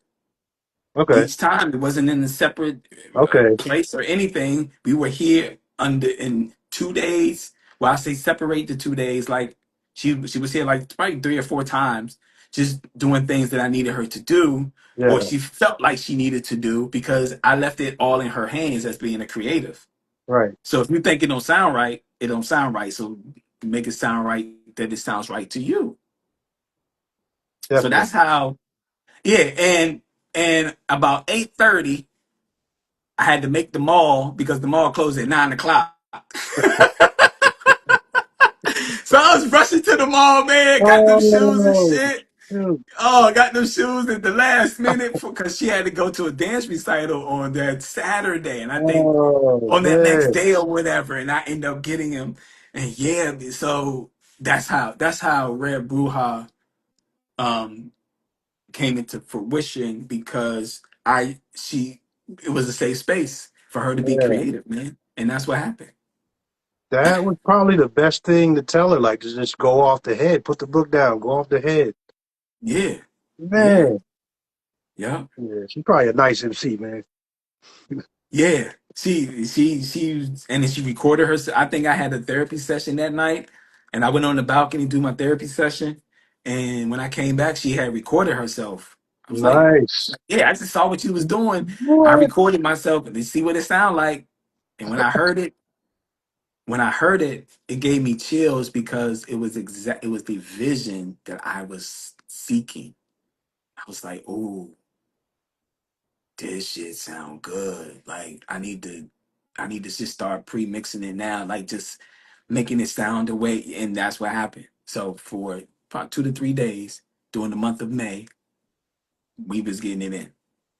Okay, Each time it wasn't in a separate okay, place or anything. We were here under in 2 days. Well, I say separate the 2 days. Like she was here like probably 3 or 4 times, just doing things that I needed her to do, or yeah, she felt like she needed to do because I left it all in her hands as being a creative. right, So if you think it don't sound right, it don't sound right. So make it sound right that it sounds right to you. So definitely. that's how. Yeah, and about 8:30. I had to make the mall because the mall closed at 9 o'clock. So I was rushing to the mall, man. Got them shoes and Oh, shit. shoot. Oh, I got them shoes at the last minute because she had to go to a dance recital on that Saturday, and I think Oh, on that next man. day or whatever. And I end up getting him, and yeah, so that's how Red Bruja um came into fruition because it was a safe space for her to be Yeah. creative, man, and that's what happened. That was probably the best thing to tell her, like, to just go off the head, put the book down, go off the head. Yeah, yeah, Man. yeah, Yeah, she's probably a nice MC, man. yeah. And then she recorded her. I think I had a therapy session that night, and I went on the balcony to do my therapy session. And when I came back, she had recorded herself. I was like, Nice. "Yeah, I just saw what you was doing. I What? recorded myself and to see what it sounded like." And when I heard it, it gave me chills because it was the vision that I was seeking. I was like, "Oh, this shit sound good. Like I need to just start pre-mixing it now, like just making it sound the way." And that's what happened. So for about 2 to 3 days during the month of May, we was getting it in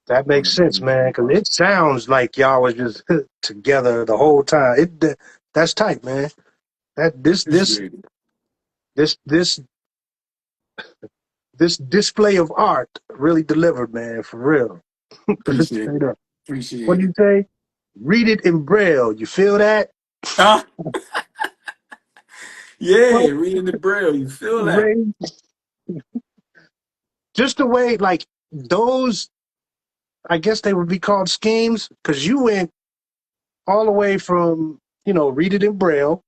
That on makes sense, man, because the. it sounds like y'all was just together the whole time. That's tight, man. That Appreciate it. this this this display of art really delivered, man, for real. Appreciate Straight it. up. What Appreciate do it. you say? Read it in Braille. You feel that? Huh? What? Yeah, reading the braille. You feel that? Ray? Just the way, like, those, I guess they would be called schemes, because you went all the way from, read it in Braille.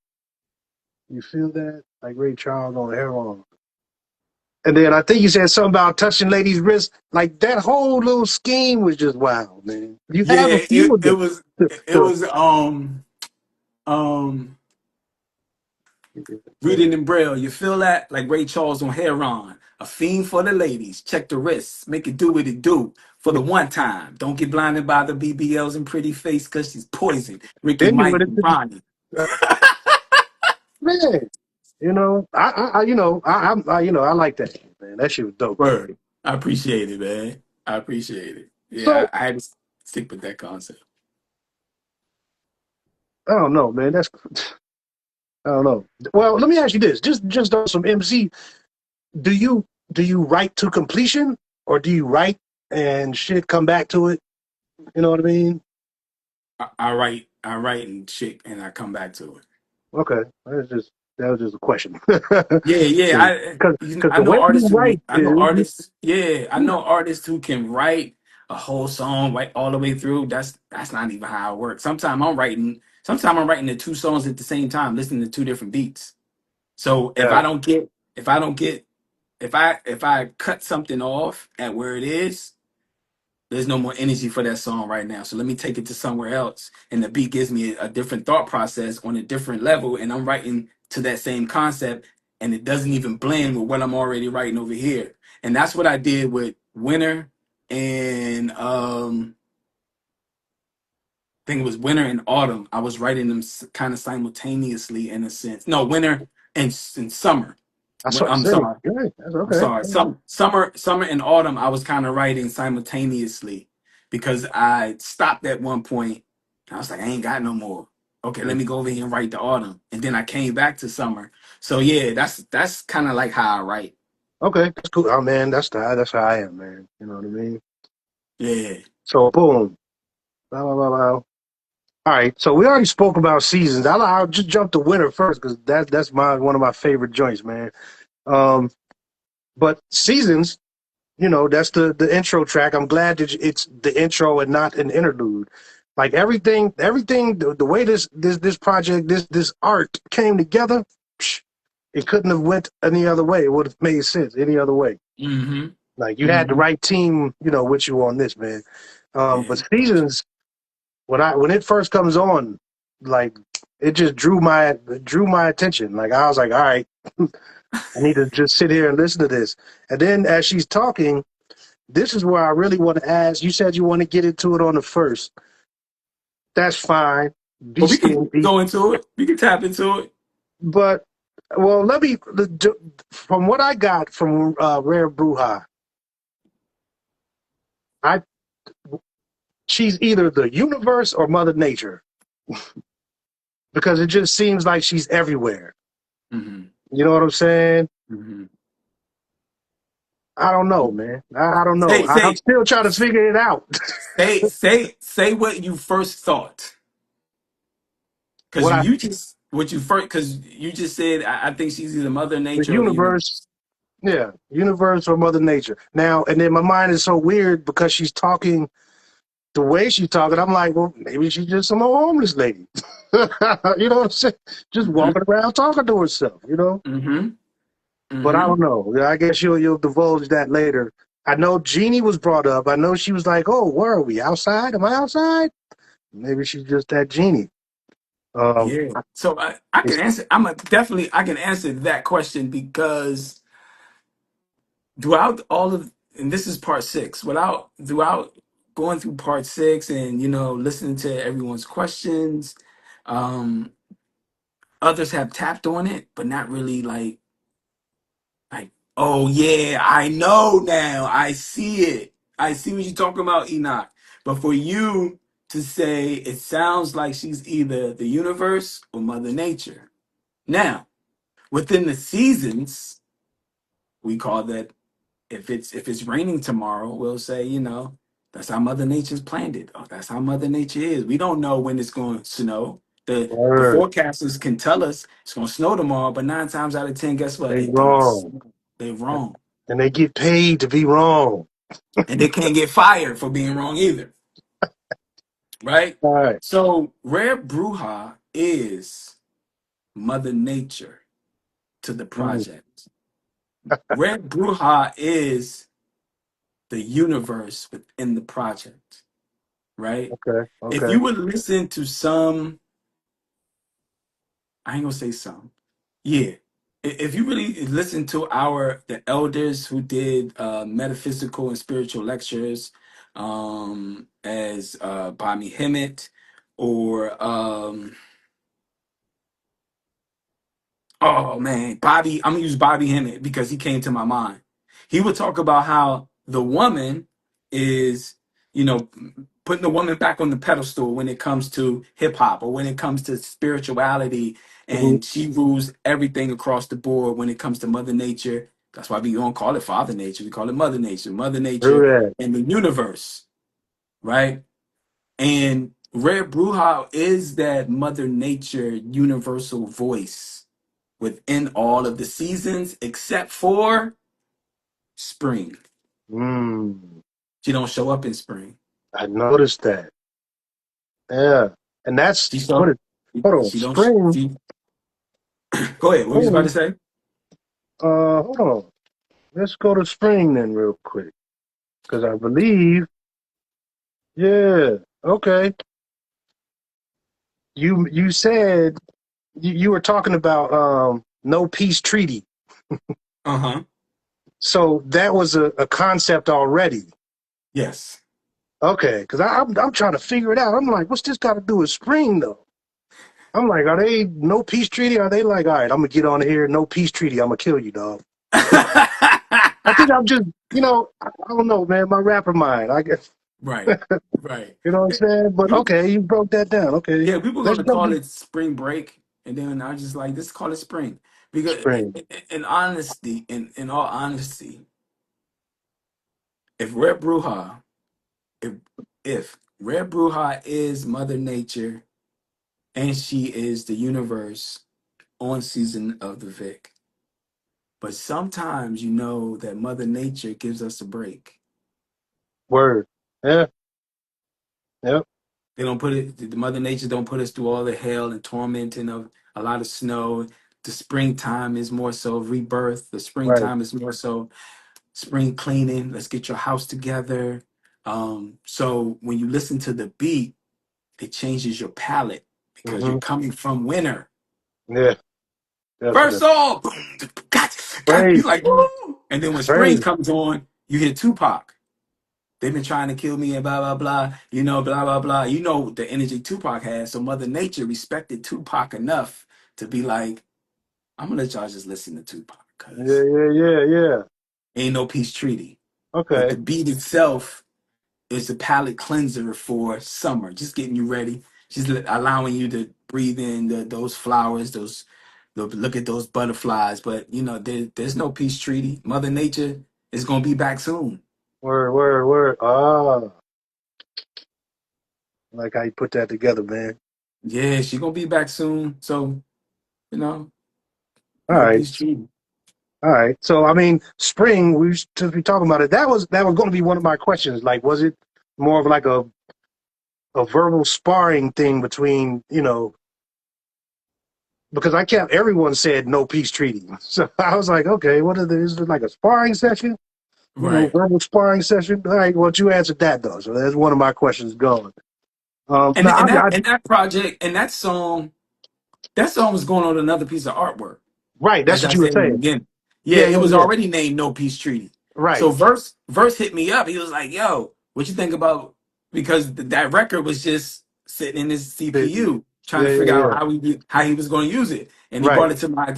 You feel that? Like Ray Charles on Heron. And then I think you said something about touching ladies' wrists. Like, that whole little scheme was just wild, man. You have a Yeah, few of it them. was it was um Reading in Braille, you feel that? Like Ray Charles on Heron. A fiend for the ladies. Check the wrists. Make it do what it do. For the one time. Don't get blinded by the BBLs and pretty face because she's poison. Ricky, Then you Mike, would and Ronnie. have, man. I like that shit, man. That shit was dope. Word. I appreciate it, man. I appreciate it. Yeah, So I had to stick with that concept. I don't know, man. I don't know. Well, let me ask you this: just on some MC, do you do you write to completion, or do you write and shit come back to it? You know what I mean? I write and shit, and I come back to it. Okay, that was just a question. Yeah, yeah. Because I the know way you artists who write I know is, artists. Yeah, I yeah, know artists who can write a whole song right all the way through. That's not even how it works. Sometimes I'm writing the two songs at the same time, listening to two different beats. So yeah. if I don't get if I cut something off at where it is, there's no more energy for that song right now. So let me take it to somewhere else. And the beat gives me a different thought process on a different level. And I'm writing to that same concept. And it doesn't even blend with what I'm already writing over here. And that's what I did with Winter and I think it was Winter and Autumn. I was writing them kind of simultaneously in a sense. No, Winter and Summer. That's what I I'm said. sorry. Good. That's I'm okay. sorry. Summer and autumn, I was kind of writing simultaneously because I stopped at one point. I was like, I ain't got no more. Okay, let me go over here and write the autumn, and then I came back to summer. So yeah, that's kind of like how I write. Okay, that's cool. Oh man, that's how I am, man. You know what I mean? Yeah. So boom. Blah, blah, blah, blah. All right, so we already spoke about seasons. I'll just jump to winter first because that's my one of my favorite joints, man. Um, but seasons, that's the intro track. I'm glad that it's the intro and not an interlude. Like everything, the way this project, this art came together, psh, it couldn't have went any other way. It would have made sense any other way. Mm-hmm. Like you had the Mm-hmm. right team, with you on this, man. Yeah. But seasons, when it first comes on, like it just drew my attention. Like I was like, all right, I need to just sit here and listen to this. And then as she's talking, this is where I really want to ask. You said you want to get into it on the first. That's fine. Be But we can stingy. go into it. We can tap into it. But well, from what I got from Rare Bruja, I she's either the universe or Mother Nature because it just seems like she's everywhere. Mm-hmm. You know what I'm saying? Mm-hmm. I don't know, man. I don't know. Say I'm say still trying to figure it out. say what you first thought. what Because I what you first, because you just said, I think she's either Mother The Nature or the universe, universe. yeah, universe or Mother Nature. Now, and then my mind is so weird because she's talking the way she's talking. I'm like, well, maybe she's just some old homeless lady. You know what I'm saying? Just Mm-hmm. walking around talking to herself. Mm-hmm. But I Mm-hmm. don't know. I guess you'll divulge that later. I know Jeannie was brought up. I know she was like, "Oh, where are we? Outside? Am I outside?" Maybe she's just that Jeannie. Um, Yeah. So I can it's, answer. I can answer that question because throughout all of, and this is part six. Throughout going through part six and listening to everyone's questions, um, others have tapped on it, but not really like, oh yeah, I know now. I see it. I see what you're talking about, Enoch. But for you to say it sounds like she's either the universe or Mother Nature. Now, within the seasons, we call that if it's raining tomorrow, we'll say, that's how Mother Nature's planned it. Oh, that's how Mother Nature is. We don't know when it's going to snow. The word. forecasters can tell us it's going to snow tomorrow, but 9 times out of 10, guess what? They It don't. wrong, They're wrong. and they get paid to be wrong. And they can't get fired for being wrong either, right? All right. So Rare Bruja is Mother Nature to the Mm, project. Rare Bruja is the universe within the project, right? okay. If Okay. you would listen to some, I ain't gonna say some. Yeah. If you really listen to the elders who did metaphysical and spiritual lectures, as Bami Hemmett, or oh man, Bobby, I'm gonna use Bobby Hemmett because he came to my mind. He would talk about how the woman is, you know, putting the woman back on the pedestal when it comes to hip hop or when it comes to spirituality, Mhm. and she rules everything across the board when it comes to Mother Nature. That's why we don't call it Father Nature, we call it Mother True Nature, that. and the universe, right? And Red Bruja is that Mother Nature universal voice within all of the seasons except for spring. Mm. She don't show up in spring. I noticed that. Yeah. And that's She what show it, hold on. she don't Spring. she go ahead. What were you about to Spring. say? Hold on. Let's go to spring then real quick. Because I believe, yeah. Okay. You said you were talking about no peace treaty. Uh-huh. So that was a concept already. Yes. Okay, because I'm trying to figure it out. I'm like, what's this got to do with spring though? I'm like, are they no peace treaty? Are they like, all right, I'm gonna get on here, no peace treaty, I'm gonna kill you, dog. I think I'm just, I don't know, man, my rapper mind. I guess, Right. Right. you know what I'm saying? But We okay, you broke that down. Okay, Yeah, we were let's gonna jump call to it spring break, and then I was just like, let's call it spring. Because spring. in honesty, in all honesty, if Red Bruja, if if Red Bruja is Mother Nature and she is the universe on season of the Vic. But sometimes you know that Mother Nature gives us a break. Word. Yeah. Yep. They don't put it. The Mother Nature don't put us through all the hell and tormenting of a lot of snow. The springtime is more so rebirth. The Right. springtime is more so spring cleaning. Let's get your house together. So when you listen to the beat, it changes your palette because you're Hmm. coming from winter. Yeah. First Definitely. off, you Spray. like, woo! And then when spring Spray. comes on, you hear Tupac. They've been trying to kill me and blah blah blah. Blah blah blah. You know the energy Tupac has. So Mother Nature respected Tupac enough to be like, I'm gonna let y'all just listen to Tupac Yeah. because Yeah. Yeah. Yeah. ain't no peace treaty. But the Okay. beat itself is a palate cleanser for summer, just getting you ready. She's allowing you to breathe in those flowers, look at those butterflies. But there's no peace treaty. Mother Nature is gonna be back soon. Word. Word. Word. Ah, I like how you put that together, man. Yeah, she's gonna be back soon. So you know, All no right. peace treaty. All right. So I mean, spring. Since we talking about it, that was going to be one of my questions. Like, was it more of like a verbal sparring thing between because I kept everyone said no peace treaty, so I was like, okay, is it like a sparring session? Right. Verbal sparring session. All right. Well, you answered that though, so that's one of my questions gone. And No, and that and that project and that song was going on another piece of artwork. right. That's As what I you were said in the saying. beginning. Yeah, Yeah. it Yeah. was Yeah. already named No Peace Treaty. Right. So verse hit me up. He was like, "Yo, what you think about?" Because that record was just sitting in his Sitting. CPU trying Yeah. to Yeah. figure out Yeah. how he was going to use it. And Right.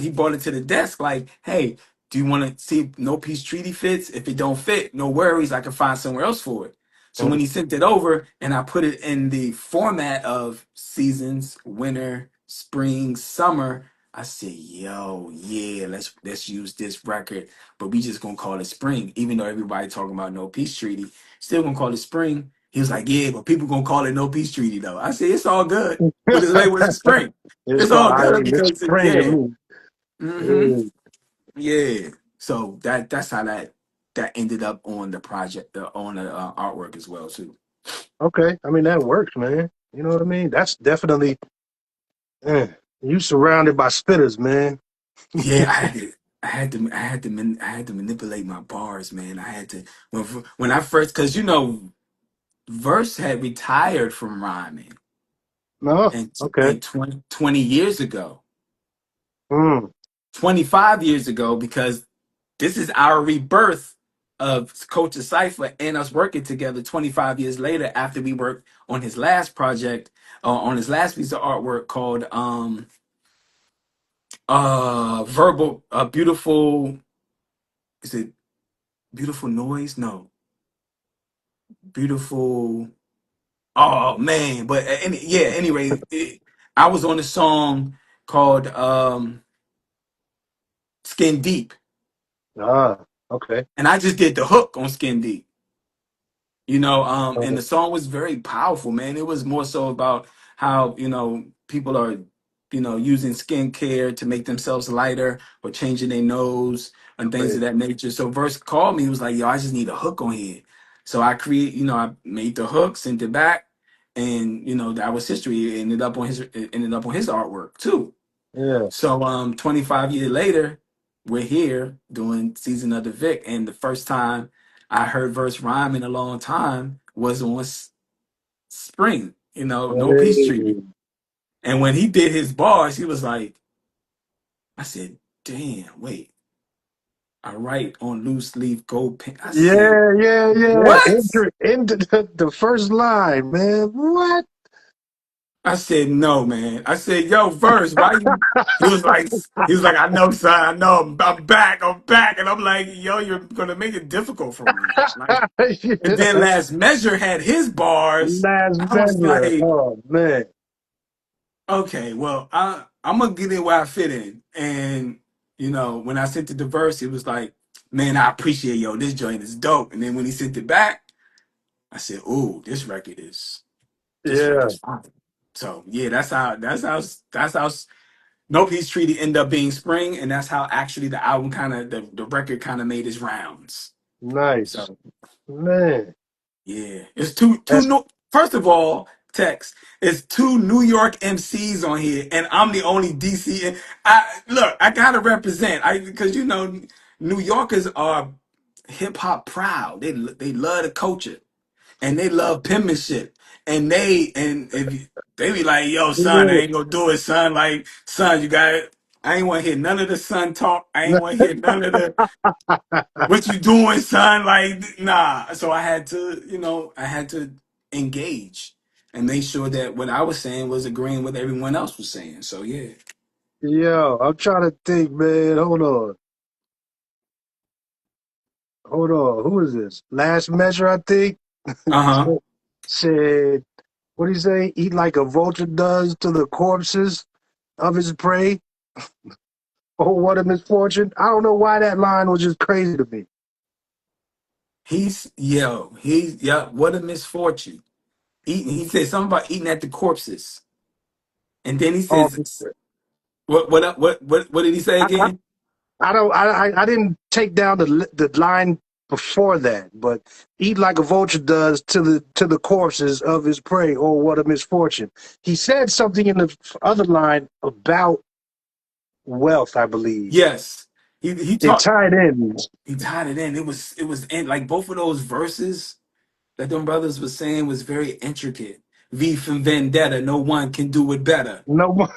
he brought it to the desk like, "Hey, do you want to see if No Peace Treaty fits? If it don't fit, no worries. I can find somewhere else for it." So when Mhm. he sent it over and I put it in the format of seasons, winter, spring, summer, I said, "Yo, yeah, let's use this record, but we just gonna call it spring, even though everybody talking about no peace treaty. Still gonna call it spring." He was like, "Yeah, but people gonna call it no peace treaty though." I said, "It's all good. Put his label as spring. It's It's called all good Irene. It's because spring to yeah, me. mm-hmm, Yeah. yeah." So that's how that ended up on the project, on the artwork as well too. Okay. I mean, that works, man. You know what I mean? That's definitely, eh, you surrounded by spitters, man. Yeah, I had to manipulate my bars, man. I had to when I first, because Verse had retired from rhyming No. and Okay. and 20 years ago. Mm. 25 years ago, because this is our rebirth of Culture Cypher and us working together 25 years later after we worked on his last project, on his last piece of artwork called Verbal Beautiful, is it Beautiful Noise? No. Beautiful. Oh man, but yeah, anyway, I was on a song called Skin Deep, Ah, okay. and I just did the hook on Skin Deep. And Uh, the song was very powerful, man. It was more so about how, people are, using skincare to make themselves lighter or changing their nose and things of crazy. that nature. So Verse called me, he was like, yo, I just need a hook on here. So I made the hook, sent it back, and that was history. It ended up on his artwork too. Yeah, So 25 years later, we're here doing Season of the Vic, and the first time I heard verse rhyme in a long time was on Spring, No Peace Treaty. hey. And when he did his bars, he was like, I said, damn, wait, I write on loose leaf gold pen. I said, Yeah, yeah, yeah. what? Enter into the first line, man. What? I said, no, man. I said, yo, verse, why you? He was like, I know, son. I know. I'm back. And I'm like, yo, you're gonna make it difficult for me. Like, and then Yeah. Last Measure had his bars. Last I was measure. like, Oh man. okay, well, I'm gonna get in where I fit in. And when I sent it to verse, it was like, man, I appreciate this joint is dope. And then when he sent it back, I said, ooh, this record's Yeah, fine. So yeah, that's how No Peace Treaty ended up being Spring, and that's how actually the album the record kind of made its rounds. nice. So Man. yeah, it's two That's no. First of all, Tex, it's two New York MCs on here, and I'm the only DC. I gotta represent. Because New Yorkers are hip hop proud. They love the culture and they love penmanship. And they be like, yo, son, I yeah. ain't gonna do it, son. Like, son, you got it. I ain't want to hear none of the son talk. I ain't want to hear none of the what you doing, son. Like, nah. So I had to engage and make sure that what I was saying was agreeing with everyone else was saying. So yeah. Yo, I'm trying to think, man. Hold on. Hold on. Who is this? Last measure, I think. Uh huh. Said, what do you say? Eat like a vulture does to the corpses of his prey. Oh, what a misfortune. I don't know why that line was just crazy to me. He's yeah. What a misfortune. He said something about eating at the corpses. And then he Oh, says, what did he say I, I, again? I don't. I didn't take down the line before that, but eat like a vulture does to the corpses of his prey. Oh, what a misfortune! He said something in the other line about wealth, I believe. Yes, he It taught. tied in. He tied it in. It was in like both of those verses that them brothers was saying was very intricate. V from Vendetta, no one can do it better. No more,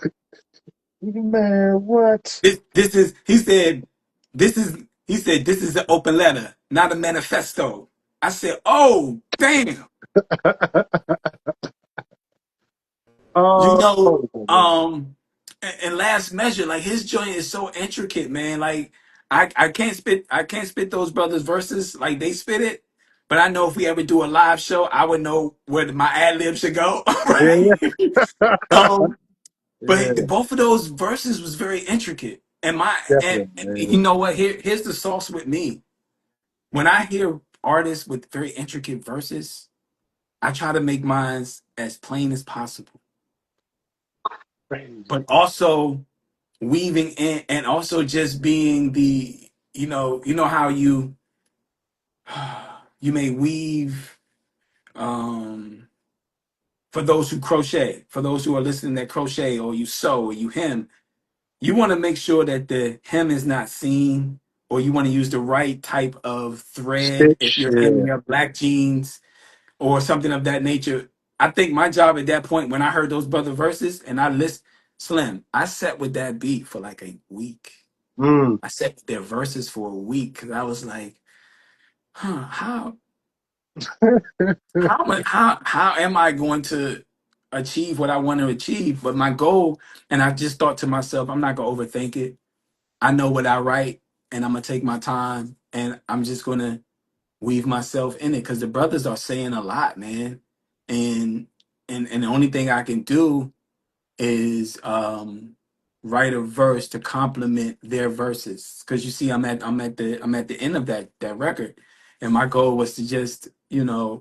man. What? This is he said. This is an open letter, not a manifesto. I said, oh damn. You Oh, know, and Last Measure, like his joint is so intricate, man. Like I can't spit those brothers verses like they spit it, but I know if we ever do a live show, I would know where my ad lib should go. yeah, Right? um, but yeah, both of those verses was very intricate. And definitely, you man. know what? Here's the sauce with me. When I hear artists with very intricate verses, I try to make mine as plain as possible, Crazy. but also weaving in and also just being the how you may weave for those who crochet, for those who are listening that crochet or you sew or you hem, you want to make sure that the hem is not seen, or you want to use the right type of thread if Stitch. you're Yeah, hemming up black jeans or something of that nature. I think my job at that point, when I heard those brother verses and I list Slim, I sat with that beat for like a week. Mm. I sat with their verses for a week because I was like, huh, how am I going to achieve what I want to achieve? But my goal, and I just thought to myself, I'm not gonna overthink it. I know what I write, and I'm gonna take my time, and I'm just gonna weave myself in it because the brothers are saying a lot, man. And and the only thing I can do is write a verse to complement their verses. Because you see, I'm at the end of that record, and my goal was to just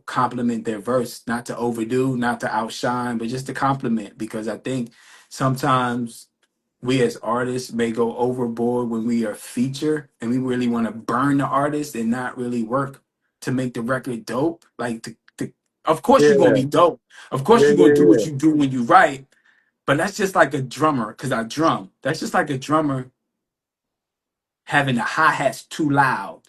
complement their verse, not to overdo, not to outshine, but just to complement. Because I think sometimes we as artists may go overboard when we are feature and we really want to burn the artist and not really work to make the record dope. Like of course you're gonna Yeah, be dope. Of course yeah, you're gonna yeah, do what yeah. you do when you write, but that's just like a drummer, because I drum. That's just like a drummer having the hi-hats too loud,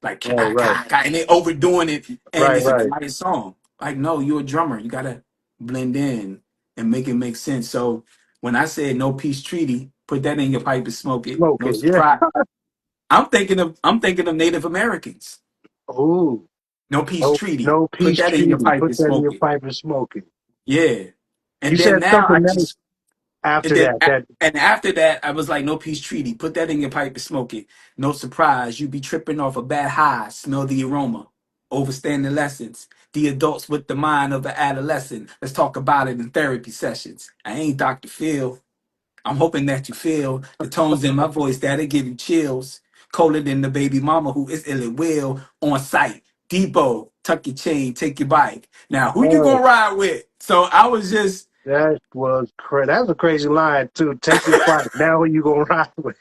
like Right, right, and they overdoing it, and right, it's a right. quiet song. Like, no, you're a drummer. You gotta blend in and make it make sense. So when I said no peace treaty, put that in your pipe and smoke it. Smoke No it. Yeah. surprise. I'm thinking of Native Americans. Ooh. No peace No, treaty. no Put peace that in your treaty. pipe Put and that in smoke your it. pipe and smoke it. Yeah. You And then said now I something else just And after then that. That and after that, I was like, no peace treaty. Put that in your pipe and smoke it. No surprise, you be tripping off a bad high. Smell the aroma. Overstand the lessons. The adults with the mind of an adolescent. Let's talk about it in therapy sessions. I ain't Dr. Phil. I'm hoping that you feel the tones in my voice that'll give you chills. Colder than the baby mama who is ill at will on site. Depot, tuck your chain, take your bike. Now, who you oh, gonna ride with? So I was just that was crazy. That was a crazy line too. Take your bike. Now who you gonna ride with?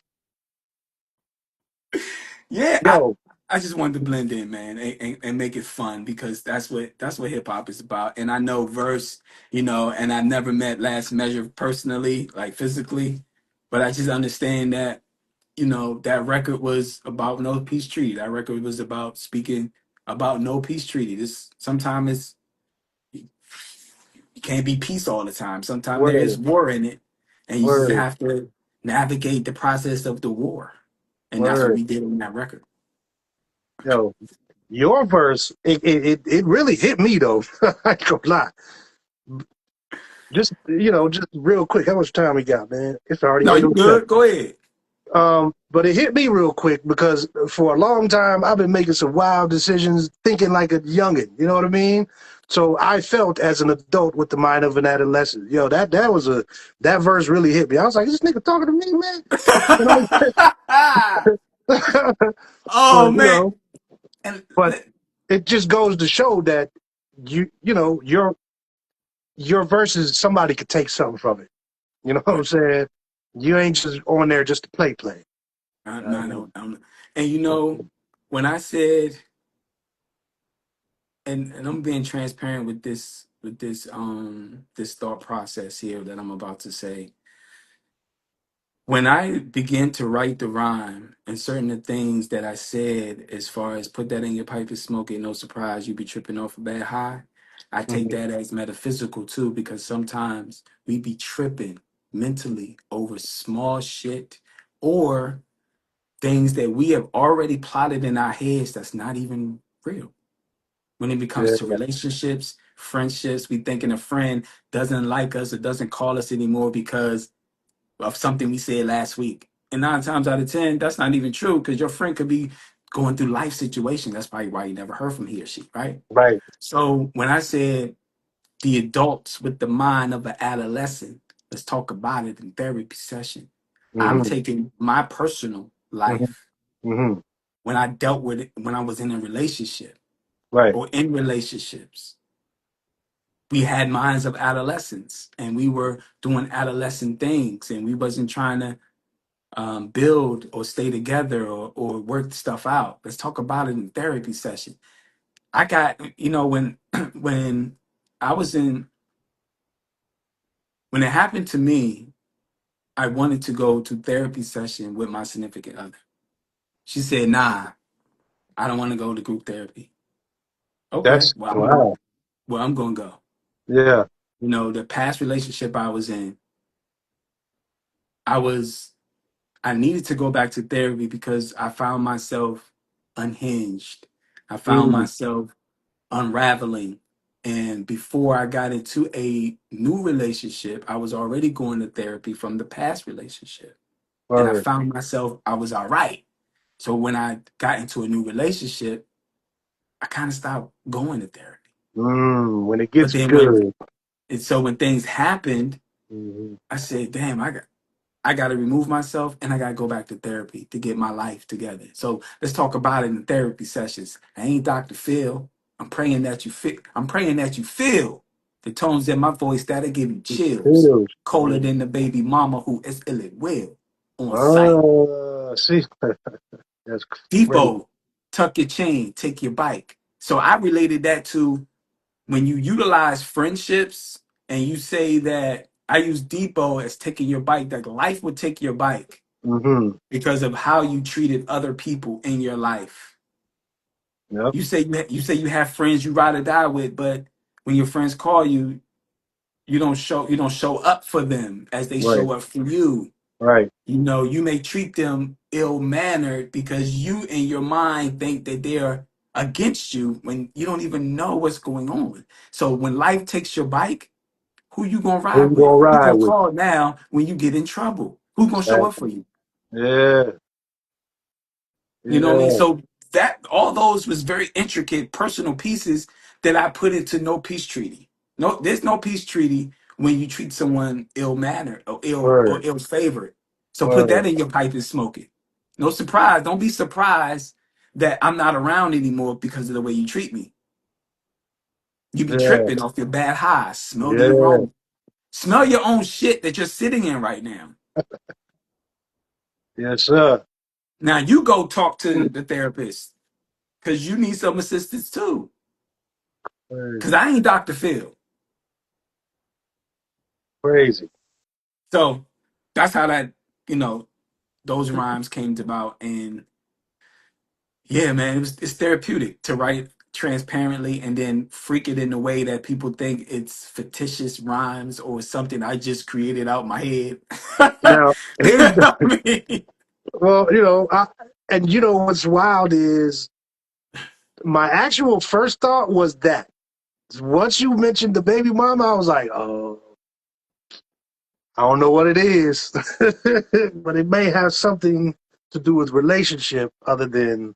Yeah, Yo, I just wanted to blend in, man, and make it fun because that's what hip hop is about. And I know verse, and I never met Last Measure personally, like physically, but I just understand that that record was about no peace treaty. That record was about speaking about no peace treaty. This sometimes it can't be peace all the time. Sometimes there's word, war in it, and you just word, have to navigate the process of the war, and that's what word. we did on that record. Yo, your verse, it really hit me though. I ain't gonna lie. Just real quick. How much time we got, man? It's already No, you 8:07. good. Go ahead. But it hit me real quick because for a long time I've been making some wild decisions, thinking like a youngin. You know what I mean? So I felt as an adult with the mind of an adolescent. Yo, that verse really hit me. I was like, is this nigga talking to me, man? You know? Oh but man, and but it just goes to show that your verses somebody could take something from it. You know what I'm right. saying? You ain't just on there just to play. No, no, no. And when I said, and I'm being transparent with this thought process here that I'm about to say. When I began to write the rhyme and certain of things that I said, as far as put that in your pipe and smoke it, no surprise, you be tripping off a bad high. I take Mhm. that as metaphysical too, because sometimes we be tripping mentally over small shit or things that we have already plotted in our heads that's not even real. When it becomes Yeah, to relationships, friendships, we thinking a friend doesn't like us or doesn't call us anymore because of something we said last week. And 9 times out of 10, that's not even true because your friend could be going through life situations. That's probably why you never heard from he or she, right? right. So when I said the adults with the mind of an adolescent, let's talk about it in therapy session. I'm Hmm. taking my personal Hmm. life Hmm. when I dealt with it when I was in a relationship Right. or in relationships. We had minds of adolescence and we were doing adolescent things and we wasn't trying to build or stay together or work stuff out. Let's talk about it in therapy session. I got, when when I was in when it happened to me, I wanted to go to therapy session with my significant other. She said, "Nah, I don't want to go to group therapy." Okay, That's wow. well, I'm gonna go. Yeah. The past relationship I was in, I was I needed to go back to therapy because I found myself unhinged. I found Mm, myself unraveling. And before I got into a new relationship, I was already going to therapy from the past relationship. And I word. found myself, I was all right. So when I got into a new relationship, I kind of stopped going to therapy. When it But gets then when, good. and so when things happened, Hmm. I said, damn, I got to remove myself and I got to go back to therapy to get my life together. So let's talk about it in therapy sessions. I ain't Dr. Phil. I'm praying that you feel. I'm praying that you feel the tones in my voice that'll give you chills, Feels. colder than the baby mama who is ill at will on sight. See, that's crazy. Depot, tuck your chain, take your bike. So I related that to when you utilize friendships and you say that I use depot as taking your bike, that life would take your bike Hmm. because of how you treated other people in your life. Yep. You say you have friends you ride or die with, but when your friends call you, you don't show up for them as they Right. show up for you. Right. You know, you may treat them ill mannered because you in your mind think that they're against you when you don't even know what's going on. So when life takes your bike, who you gonna Who ride you with? gonna Who you ride gonna with? call now when you get in trouble? Who gonna show up for Exactly. you? Yeah. You know what I mean? Yeah. So that all those was very intricate personal pieces that I put into no peace treaty. No, there's no peace treaty when you treat someone ill mannered or Word. ill favored. So put Word. that in your pipe and smoke it. No surprise. Don't be surprised that I'm not around anymore because of the way you treat me. You be Yeah. tripping off your bad highs. Smell the Yeah. aroma. Smell your own shit that you're sitting in right now. Yes, sir. Now you go talk to the therapist because you need some assistance too. Because Crazy. I ain't Dr. Phil. Crazy. So that's how that, you know, those rhymes came about. And yeah, man, it's therapeutic to write transparently and then freak it in a way that people think it's fictitious rhymes or something I just created out my head. Now, here's the, I mean, well, and what's wild is my actual first thought was that once you mentioned the baby mama, I was like, oh, I don't know what it is, but it may have something to do with relationship other than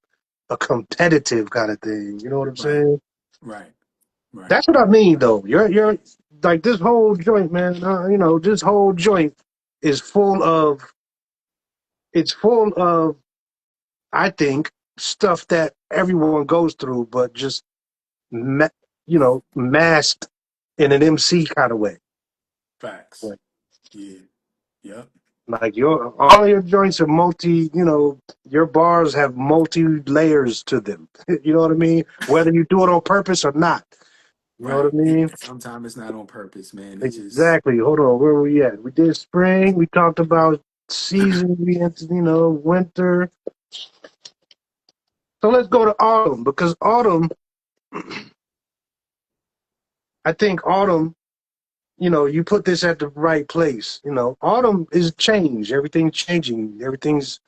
a competitive kind of thing. You know what I'm right, saying? right, right, That's what I mean, though. You're like this whole joint, man. This whole joint is full of. It's full of, I think, stuff that everyone goes through, but just masked in an MC kind of way. facts. Like, Yeah, yep, like all your joints are your bars have multi layers to them. You know what I mean? Whether you do it on purpose or not. You know what I right. mean? Sometimes it's not on purpose, man. It's just Exactly. Hold on, where were we at? We did spring. We talked about season. We entered, winter. So let's go to autumn because autumn. I think autumn. You put this at the right place. Autumn is change. Everything's changing. Everything's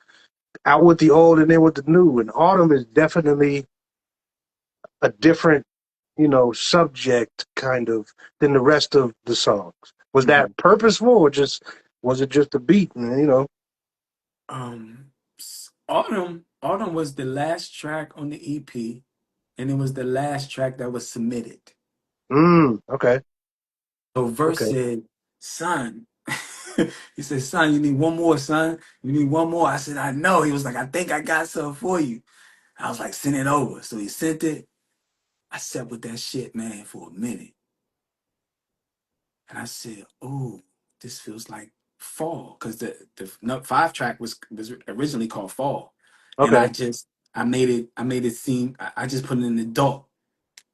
out with the old and in with the new. And autumn is definitely a different, subject kind of than the rest of the songs. Was mhm. that purposeful or just was it just a beat? Autumn was the last track on the EP, and it was the last track that was submitted. Okay, So Verse okay. said, "Son," he said, "Son, you need one more, son. You need one more." I said, "I know." He was like, "I think I got something for you." I was like, "Send it over." So he sent it. I sat with that shit, man, for a minute, and I said, "Oh, this feels like fall," because the five track was originally called Fall, and Okay. I made it seem I just put an adult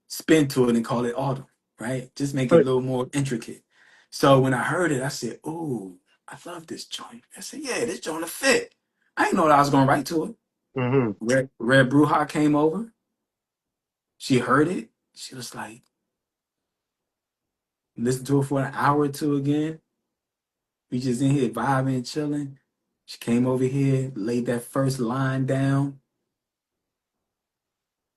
spin to it and call it Autumn, right? Just make it a little more intricate. So when I heard it, I said, "Oh, I love this joint." I said, "Yeah, this joint will fit." I didn't know that I was gonna write to it. Mm-hmm. Red Bruja came over. She heard it. She was like, listen to it for an hour or two again. We just in here vibing, chilling. She came over here, laid that first line down.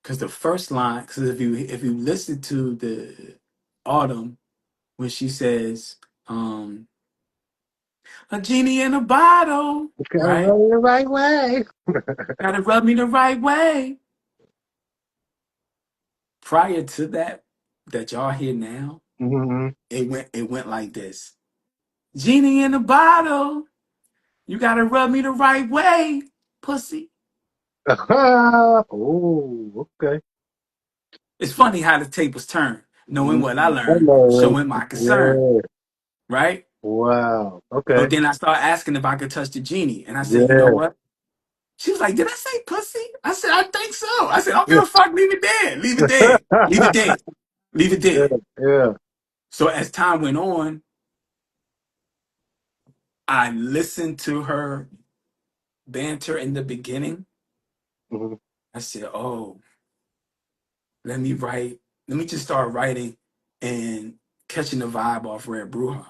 Because the first line, because if you listen to the Autumn, when she says, a genie in a bottle, You gotta right? run it the right way. Gotta rub me the right way. Prior to that y'all hear now, Hmm. it went like this. Genie in a bottle, you gotta rub me the right way, pussy. Oh, okay. It's funny how the tables turn, knowing what I learned, Hello. showing my concern, Yeah. right? Wow. So Okay. then I start asking if I could touch the genie. And I said, you know Yeah. what? She was like, did I say pussy? I said, I think so. I said, I don't give a fuck, leave it dead. Leave it dead. Leave it dead. Leave it Yeah. dead. Yeah. So as time went on, I listened to her banter in the beginning. Hmm. I said, oh, let me write. Let me just start writing and catching the vibe off Red Bruja.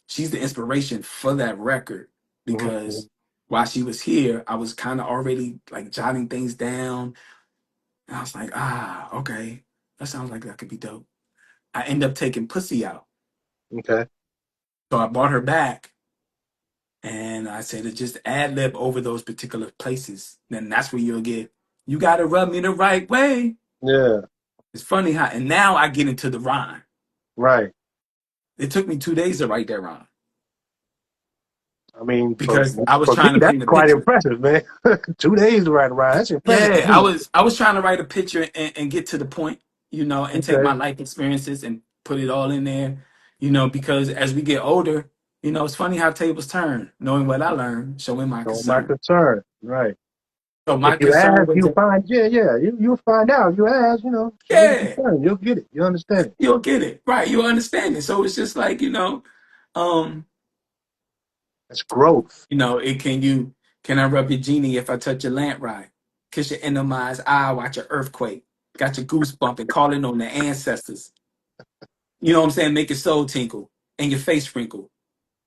She's the inspiration for that record Hmm. because while she was here, I was kind of already like jotting things down. And I was like, okay, that sounds like that could be dope. I end up taking Pussy out. Okay. So I brought her back and I said to just ad lib over those particular places. Then that's where you'll get, you got to rub me the right way. Yeah. It's funny how, and now I get into the rhyme. Right. It took me 2 days to write that rhyme I mean, because I was for me, trying to that's paint a quite picture. impressive, man. 2 days to write a ride. That's impressive to Yeah, I me. was I was trying to write a picture and get to the point, and take Okay. my life experiences and put it all in there, because as we get older, it's funny how tables turn, knowing what I learned, showing my So my concern. concern. Right. So If my you concern ask, was you'll that, find. Yeah, yeah. You'll find out. You ask, show your yeah, concern. You'll get it. You understand it. you'll get it. Right, you'll understand it. So it's just like, um, That's growth. it can I rub your genie if I touch your lamp right? Kiss your enemy's eye, watch your earthquake. Got your goosebump and calling on the ancestors. You know what I'm saying? Make your soul tinkle and your face wrinkle.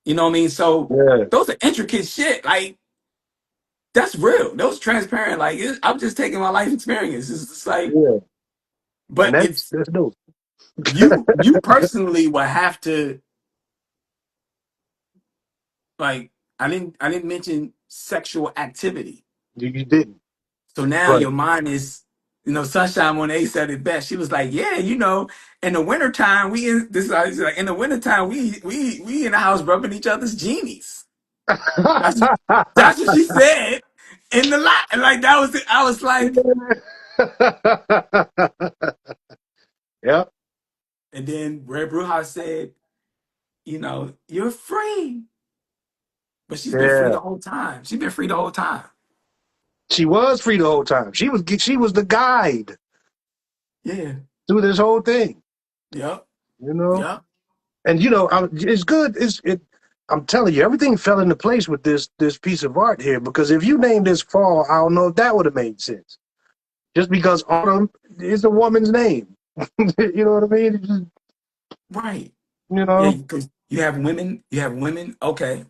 You know what I mean? So Yeah. those are intricate shit. Like that's real. Those transparent. Like I'm just taking my life experience. It's just like, Yeah. And but that's it's that's dope. you personally will have to like. I didn't mention sexual activity. You didn't. So now Right. your mind is, Sunshine Monet said it best. She was like, yeah, in the wintertime, like in the wintertime, we in the house rubbing each other's genies. That's that's what she said in the lot. And like that was it. I was like, Yep. and then Red Bruja said, you're free. But she's been free Yeah. the whole time. She's been free the whole time. She was free the whole time. She was the guide Yeah. through this whole thing. Yep. You know. Yep. And it's good. I'm telling you, everything fell into place with this piece of art here. Because if you named this Fall, I don't know if that would have made sense. Just because Autumn is a woman's name. You know what I mean? It's just, Right. you Yeah, know. because you have women. Okay.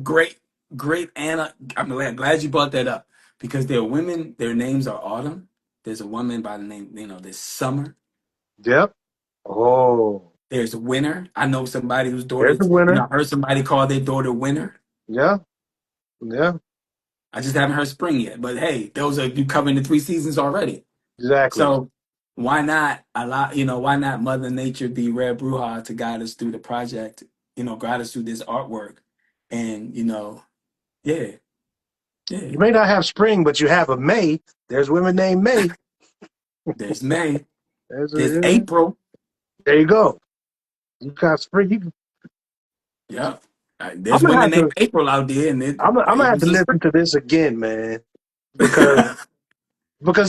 Great, great Anna. I'm glad you brought that up. Because there are women, their names are Autumn. There's a woman by the name, there's Summer. Yep. Oh, There's Winter. I know somebody whose there's daughter, the winner. I heard somebody call their daughter Winter. Yeah. Yeah. I just haven't heard Spring yet. But hey, those are you covering the 3 seasons already. Exactly. So why not why not Mother Nature be Red Bruja to guide us through the project, guide us through this artwork. And yeah, yeah. You may not have spring, but you have a May. There's women named May. There's May, there's Yeah. April. There you go. You got spring. Yeah. I'm There's gonna women have named to. April out there, and I'm gonna have to April's a spring. listen to this again, man, because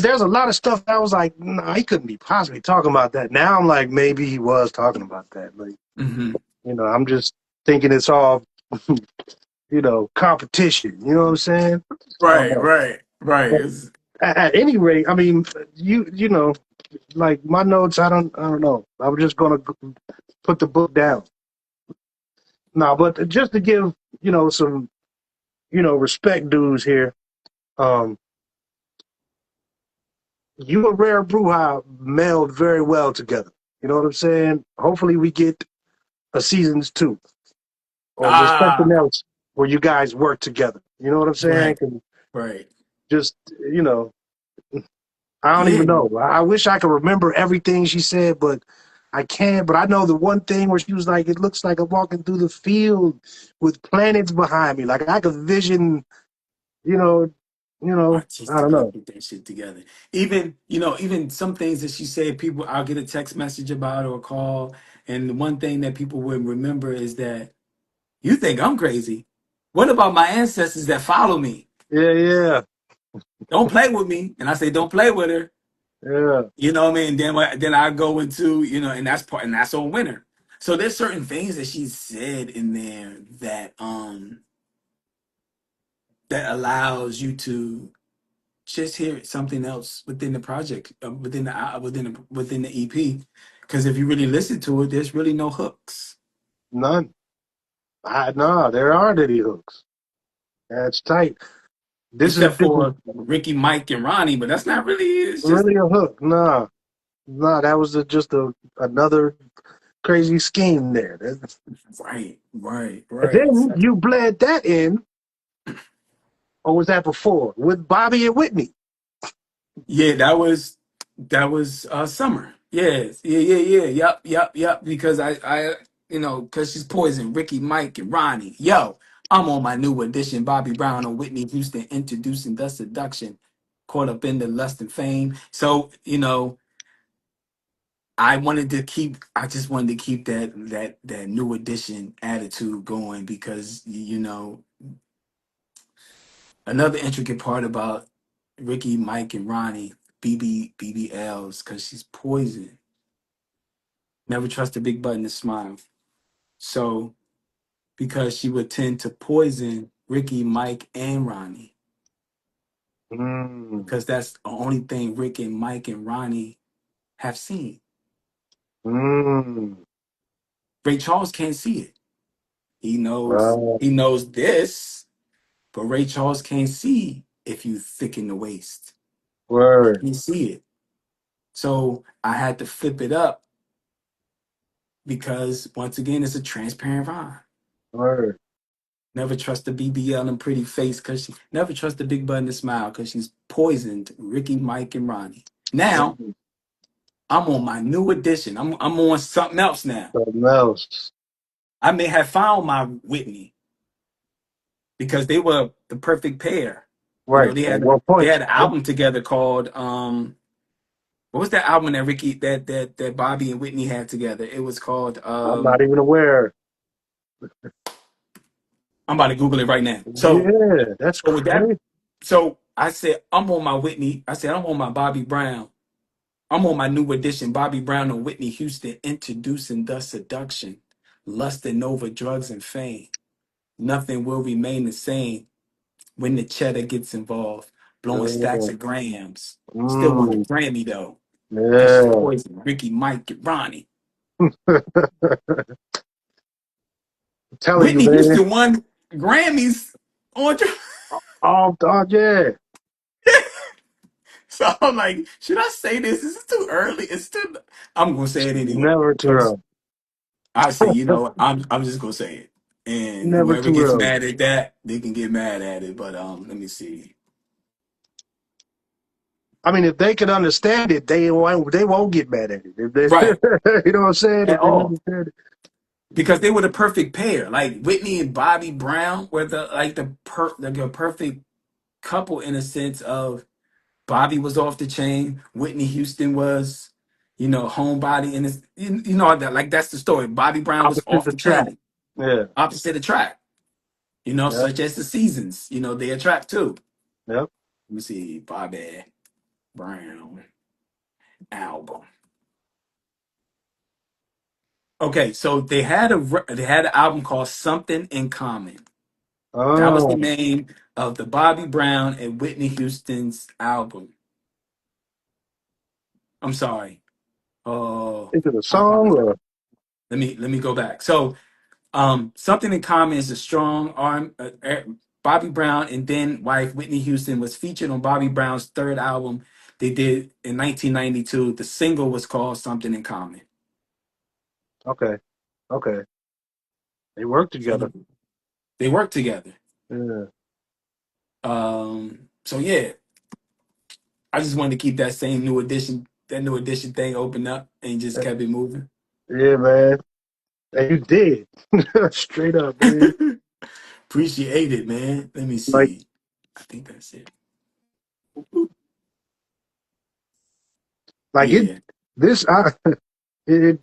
there's a lot of stuff that I was like, no, he couldn't be possibly talking about that. Now I'm like, maybe he was talking about that. Like, Hmm. I'm just thinking it's all, competition. You know what I'm saying? I don't Right, know. right, right. But at any rate, I mean, like my notes, I don't know. I'm just gonna put the book down. No, but just to give, some respect dudes here. Um, you and Rare Bruja meld very well together. You know what I'm saying? Hopefully we get a seasons 2 or just something Ah, else where you guys work together. You know what I'm saying? right, 'Cause right. just, you know, I don't Yeah, even know. I wish I could remember everything she said, but I can't. But I know the one thing where she was like, "It looks like I'm walking through the field with planets behind me." Like I could vision, you know, I don't artistically know. put that shit together. Even, even some things that she said, people, I'll get a text message about or a call. And the one thing that people would remember is that you think I'm crazy. What about my ancestors that follow me? Yeah, yeah, Don't play with me. And I say, don't play with her. yeah. You know what I mean? Then I go into, and that's on winter. So there's certain things that she said in there that allows you to just hear something else within the project, within the EP. Because if you really listen to it, there's really no hooks None. No, there aren't any hooks. That's tight. except This is for Ricky, Mike, and Ronnie. But that's not really. It's just really a hook. Nah, nah. That was just another crazy scheme there. right, right, And right. then you bled that in, or was that before with Bobby and Whitney? Yeah, that was summer. Yes, yeah. Yep. Because because she's poison. Ricky, Mike, and Ronnie. Yo, I'm on my new edition. Bobby Brown and Whitney Houston introducing the seduction. Caught up in the lust and fame. So I just wanted to keep that new edition attitude going because another intricate part about Ricky, Mike, and Ronnie, BBLs, because she's poison. Never trust a big button to smile. So, because she would tend to poison Ricky, Mike, and Ronnie, Mm, because that's the only thing Rick and Mike and Ronnie have seen. mm, Ray Charles can't see it. He knows right, he knows this, but Ray Charles can't see if you thicken the waist. He word, can't see it. So I had to flip it up because once again, it's a transparent rhyme. word. Never trust the BBL and pretty face because she never trust the big button to smile because she's poisoned Ricky, Mike, and Ronnie. Now Mm, I'm on my new edition. I'm on something else now. something else. I may have found my Whitney because they were the perfect pair. Right. They At had one they point, had an album together called what was that album that Ricky that Bobby and Whitney had together? It was called I'm not even aware. I'm about to Google it right now. Yeah, that's So with that, crazy. so I said I'm on my Whitney. I said I'm on my Bobby Brown. I'm on my new edition, Bobby Brown and Whitney Houston, introducing the seduction, lusting over drugs and fame. Nothing will remain the same when the cheddar gets involved, blowing stacks Yeah. of grams. Still want a Mm, Grammy though, because she's yeah. poison. Ricky, Mike, and Ronnie. I'm telling you, Whitney man. Houston won Grammys on drugs. Oh, yeah. So I'm like, should I say this? Is it too early? It's too. I'm gonna say it anyway Never too because early. I say, I'm just gonna say it, and Never whoever too gets early. mad at that, they can get mad at it. But let me see. I mean, if they can understand it, they won't get mad at it. If they, Right you know what I'm saying? at If they all understand it. because they were the perfect pair. Like Whitney and Bobby Brown were the perfect couple in a sense of Bobby was off the chain, Whitney Houston was, homebody, and it's that like that's the story. Bobby Brown was Opposite off the the track. chain, Yeah. opposite attract. Yep. Such as the seasons. They attract too. Yep. Let me see, Bobby Brown album. Okay, so they had an album called Something in Common. That was the Oh, name of the Bobby Brown and Whitney Houston's album. I'm sorry. Oh, is it a I song apologize. or? Let me go back. So, Something in Common is a strong arm. Bobby Brown and then wife Whitney Houston was featured on Bobby Brown's third album they did in 1992. The single was called Something in Common. Okay. Okay. They work together. So they worked together. Yeah. So yeah, I just wanted to keep that same new edition thing open up and just kept it moving. Yeah, man. And you did. Straight up, man. Appreciate it, man. Let me Like see. I think that's it. like it Yeah. this I it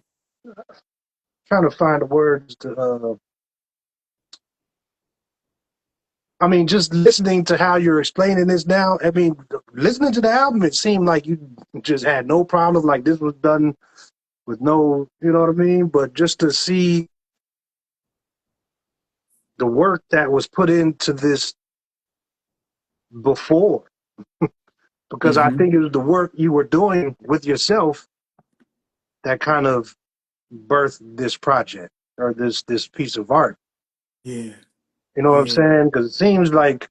trying to find the words to I mean, just listening to how you're explaining this now, I mean, listening to the album, it seemed like you just had no problem. Like this was done with no, you know what I mean? But just to see the work that was put into this before, because I Hmm. think it was the work you were doing with yourself that kind of birthed this project or this piece of art. Yeah. You know what I'm Yeah. saying? Because it seems like,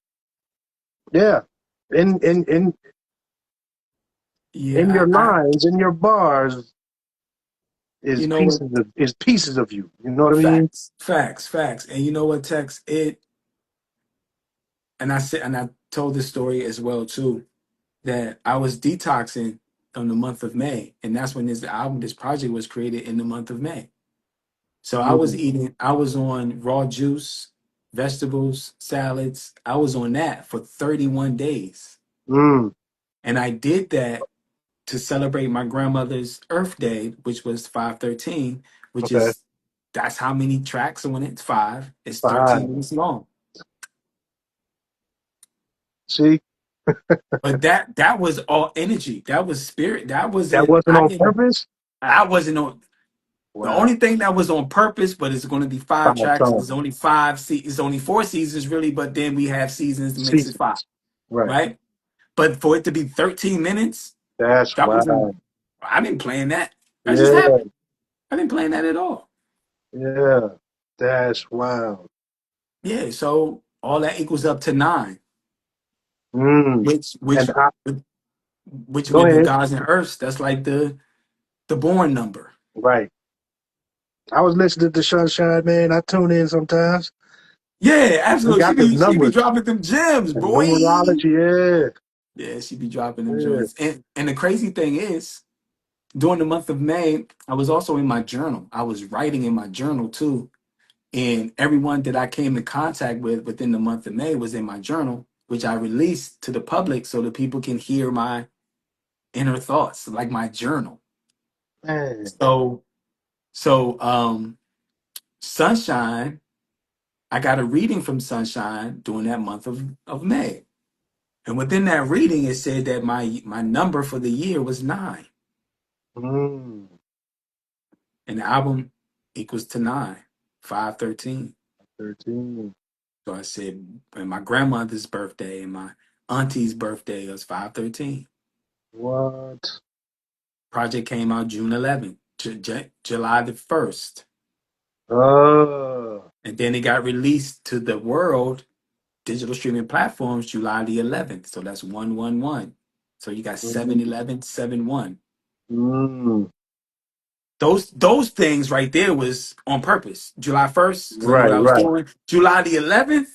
yeah, in in Yeah. your lines, in your bars, You know what? is pieces of you. You know what I mean? Facts, facts, facts. And you know what, Tex? And I said, and I told this story as well too, that I was detoxing on the month of May, and that's when this project was created in the month of May. So Mm, I was on raw juice, vegetables, salads. I was on that for 31 days. mm, And I did that to celebrate my grandmother's Earth Day, which was 513, which okay, is that's how many tracks on it. It's five. It's 13 fine. minutes long. See, But that was all energy. That was spirit. That that wasn't wasn't on purpose. I wasn't on the Wow, only thing that was on purpose, but it's gonna be five five tracks. songs. It's only it's only four seasons really, but then we have seasons that makes it five, Seasons. Right. right? But for it to be 13 minutes, That's that wasn't wow. I didn't plan that. That just Yeah, happened. I didn't plan that at all. yeah. That's wow. Yeah, so all that equals up to nine, Mm. which And I, go with the ahead. gods and earths, that's like the born number. Right. I was listening to Sunshine, man. I tune in sometimes. Yeah, We absolutely. got the She be numbers dropping them gems, and boy. numerology. Yeah, Yeah, she be dropping them yeah. joints. And the crazy thing is, during the month of May, I was also in my journal. I was writing in my journal too. And everyone that I came in contact with within the month of May was in my journal, which I released to the public so that people can hear my inner thoughts, like my journal. Man. So Sunshine, I got a reading from Sunshine during that month of May. And within that reading, it said that my number for the year was nine. Mm. And the album equals to nine, 513. 13. So I said, and my grandmother's birthday and my auntie's birthday was 513. What? Project came out June 11th, July the 1st. Oh. And then it got released to the world digital streaming platforms July the 11th. So that's 111. So you got Mm. 711, 71. Mm. Those things right there was on purpose. July 1st, because I knew what Right, I was right, doing. July the 11th,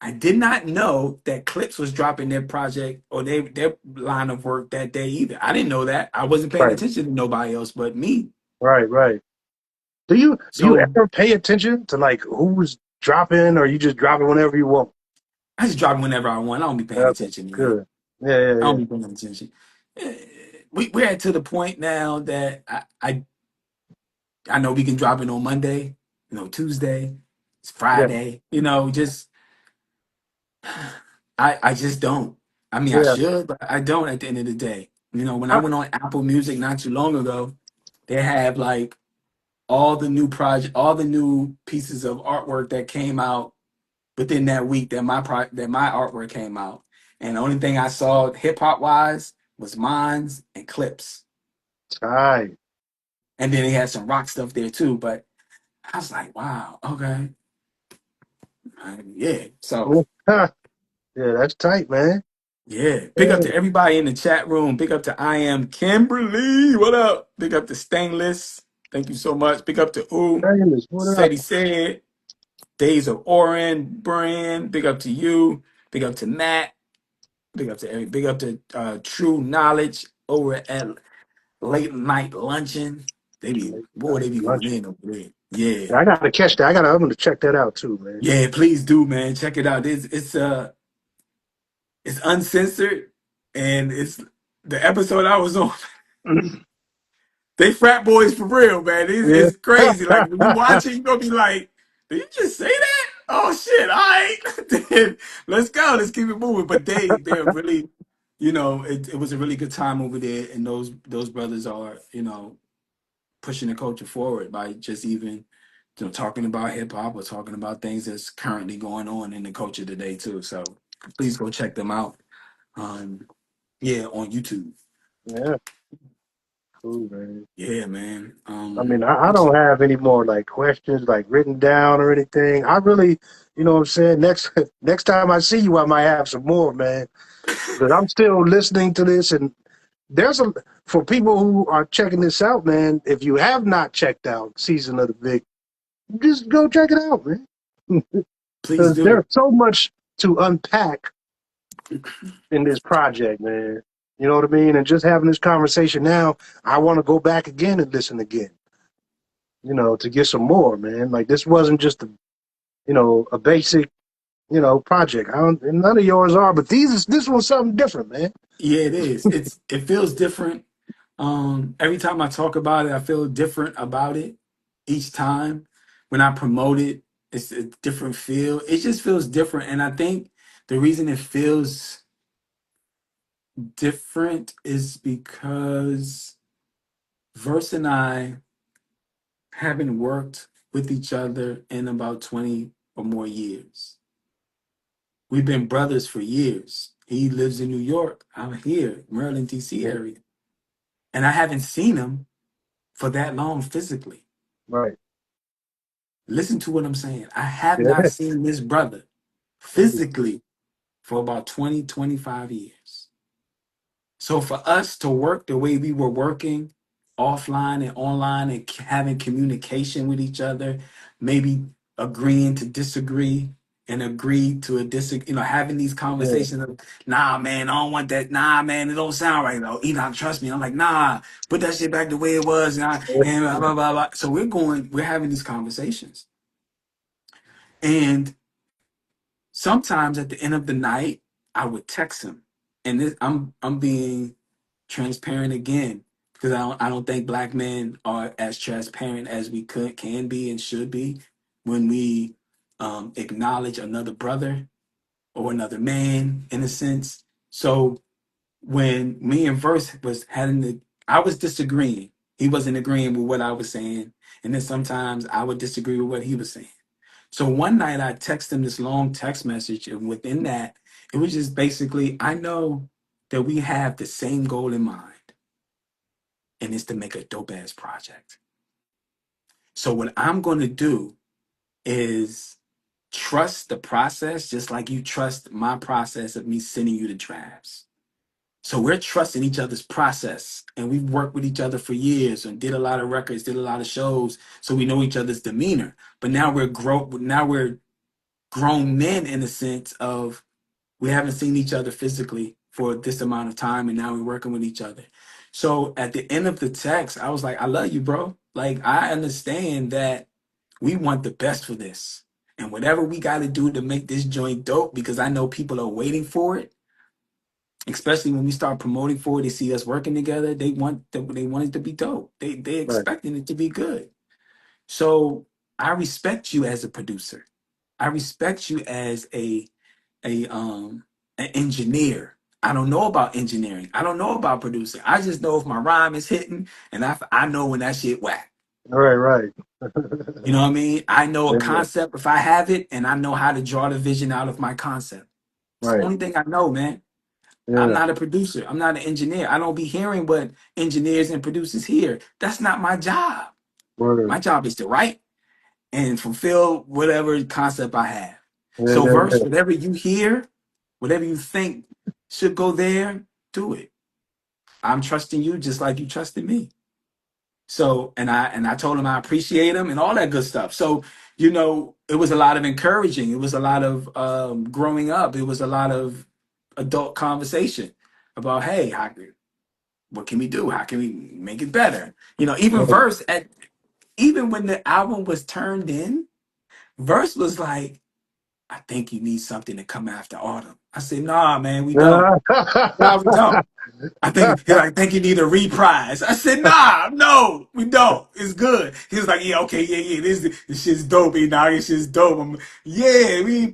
I did not know that Clips was dropping their project or their line of work that day either. I didn't know that. I wasn't paying right, attention to nobody else but me. right, right. Do you So ever pay attention to like who's dropping, or you just drop it whenever you want? I just drop it whenever I want. I don't be paying Okay, attention, man. good. Yeah, yeah, I don't yeah, be paying attention. Eh, we're at to the point now that I know we can drop it on Monday, Tuesday, it's yeah, Friday, just I just don't. I mean, I yeah. should, but I don't at the end of the day. When I I, went on Apple Music not too long ago, they have like all the new pieces of artwork that came out within that week that my artwork came out. And the only thing I saw hip hop wise was mines and clips. Tight. And then they had some rock stuff there too. But I was like, wow, okay. Yeah. So Yeah, that's tight, man. yeah. Big up Yeah, to everybody in the chat room. Big up to I am Kimberly. What up? Big up to Stainless. Thank you so much. Big up to Ooh. Amos, what Said up? he said. Days of Orin Brand. Big up to you. Big up to Matt. Big up to every. Big up to True Knowledge over at Late Night Luncheon. They be boy, they be going Lunch. in over there. Yeah. Yeah, I gotta catch that. I'm gonna check that out too, man. Yeah, please do, man. Check it out. It's uncensored, and it's the episode I was on. They frat boys for real, man. Yeah. It's crazy. Like when you watch it, you gonna be like, "Did you just say that? Oh shit! All right, then let's go. Let's keep it moving." But they're really, it was a really good time over there, and those brothers are, pushing the culture forward by just even, talking about hip hop or talking about things that's currently going on in the culture today too. So please go check them out. Um, yeah, on YouTube. Yeah, cool, man. Yeah, man. I mean, I don't have any more like questions like written down or anything. I really, you know what I'm saying? Next time I see you, I might have some more, man. But I'm still listening to this, and there's a for people who are checking this out, man. If you have not checked out Season of the Vic, just go check it out, man. Please Because do. there's so much to unpack in this project, man. You know what I mean? And just having this conversation now, I want to go back again and listen again. To get some more, man. Like this wasn't just a basic, project. I don't, and none of yours are, but this was something different, man. Yeah, it is. It feels different. Every time I talk about it, I feel different about it each time. When I promote it, it's a different feel. It just feels different. And I think the reason it feels different is because Verse and I haven't worked with each other in about 20 or more years. We've been brothers for years. He lives in New York. I'm here, Maryland, DC Yeah, area. And I haven't seen him for that long physically. right. Listen to what I'm saying. I have not Yeah. seen this brother physically for about 20, 25 years. So for us to work the way we were working offline and online and having communication with each other, maybe agreeing to disagree and agree to a disagree, having these Yeah. conversations of, nah, man, I don't want that. Nah, man, it don't sound right though. Enoch, trust me. I'm like, nah, put that shit back the way it was. And blah, blah, blah, blah. So we're having these conversations. And sometimes at the end of the night, I would text him. And I'm being transparent again because I don't think black men are as transparent as we can be and should be when we acknowledge another brother or another man in a sense. So when me and Verse was having I was disagreeing. He wasn't agreeing with what I was saying, and then sometimes I would disagree with what he was saying. So one night I texted him this long text message, and within that, it was just basically, I know that we have the same goal in mind, and it's to make a dope ass project. So what I'm going to do is trust the process, just like you trust my process of me sending you the drafts. So we're trusting each other's process, and we've worked with each other for years and did a lot of records, did a lot of shows, so we know each other's demeanor. But now we're grown men in the sense of we haven't seen each other physically for this amount of time, and now we're working with each other. So at the end of the text, I was like, I love you, bro. Like, I understand that we want the best for this. And whatever we got to do to make this joint dope, because I know people are waiting for it, especially when we start promoting for it, they see us working together. They want it to be dope. They Right. expecting it to be good. So I respect you as a producer. I respect you as a an engineer. I don't know about engineering. I don't know about producing. I just know if my rhyme is hitting, and I know when that shit whack. Right. Right. You know what I mean? I know a Yeah. concept if I have it, and I know how to draw the vision out of my concept. It's the Right. only thing I know, man. I'm Yeah. not a producer. I'm not an engineer. I don't be hearing what engineers and producers hear. That's not my job. Word. My job is to write and fulfill whatever concept I have. So verse, Yeah. whatever you hear, whatever you think should go there, do it. I'm trusting you just like you trusted me. So and I told him I appreciate him and all that good stuff. So it was a lot of encouraging. It was a lot of growing up. It was a lot of adult conversation about, hey, what can we do? How can we make it better? Even verse at even when the album was turned in, verse was like, I think you need something to come after Autumn. I said, nah, man, we don't. Yeah. Nah, we don't. I think you need a reprise. I said, nah, no, we don't. It's good. He was like, yeah, okay, yeah. This shit's dope, dog. This shit's dope. Yeah, we ain't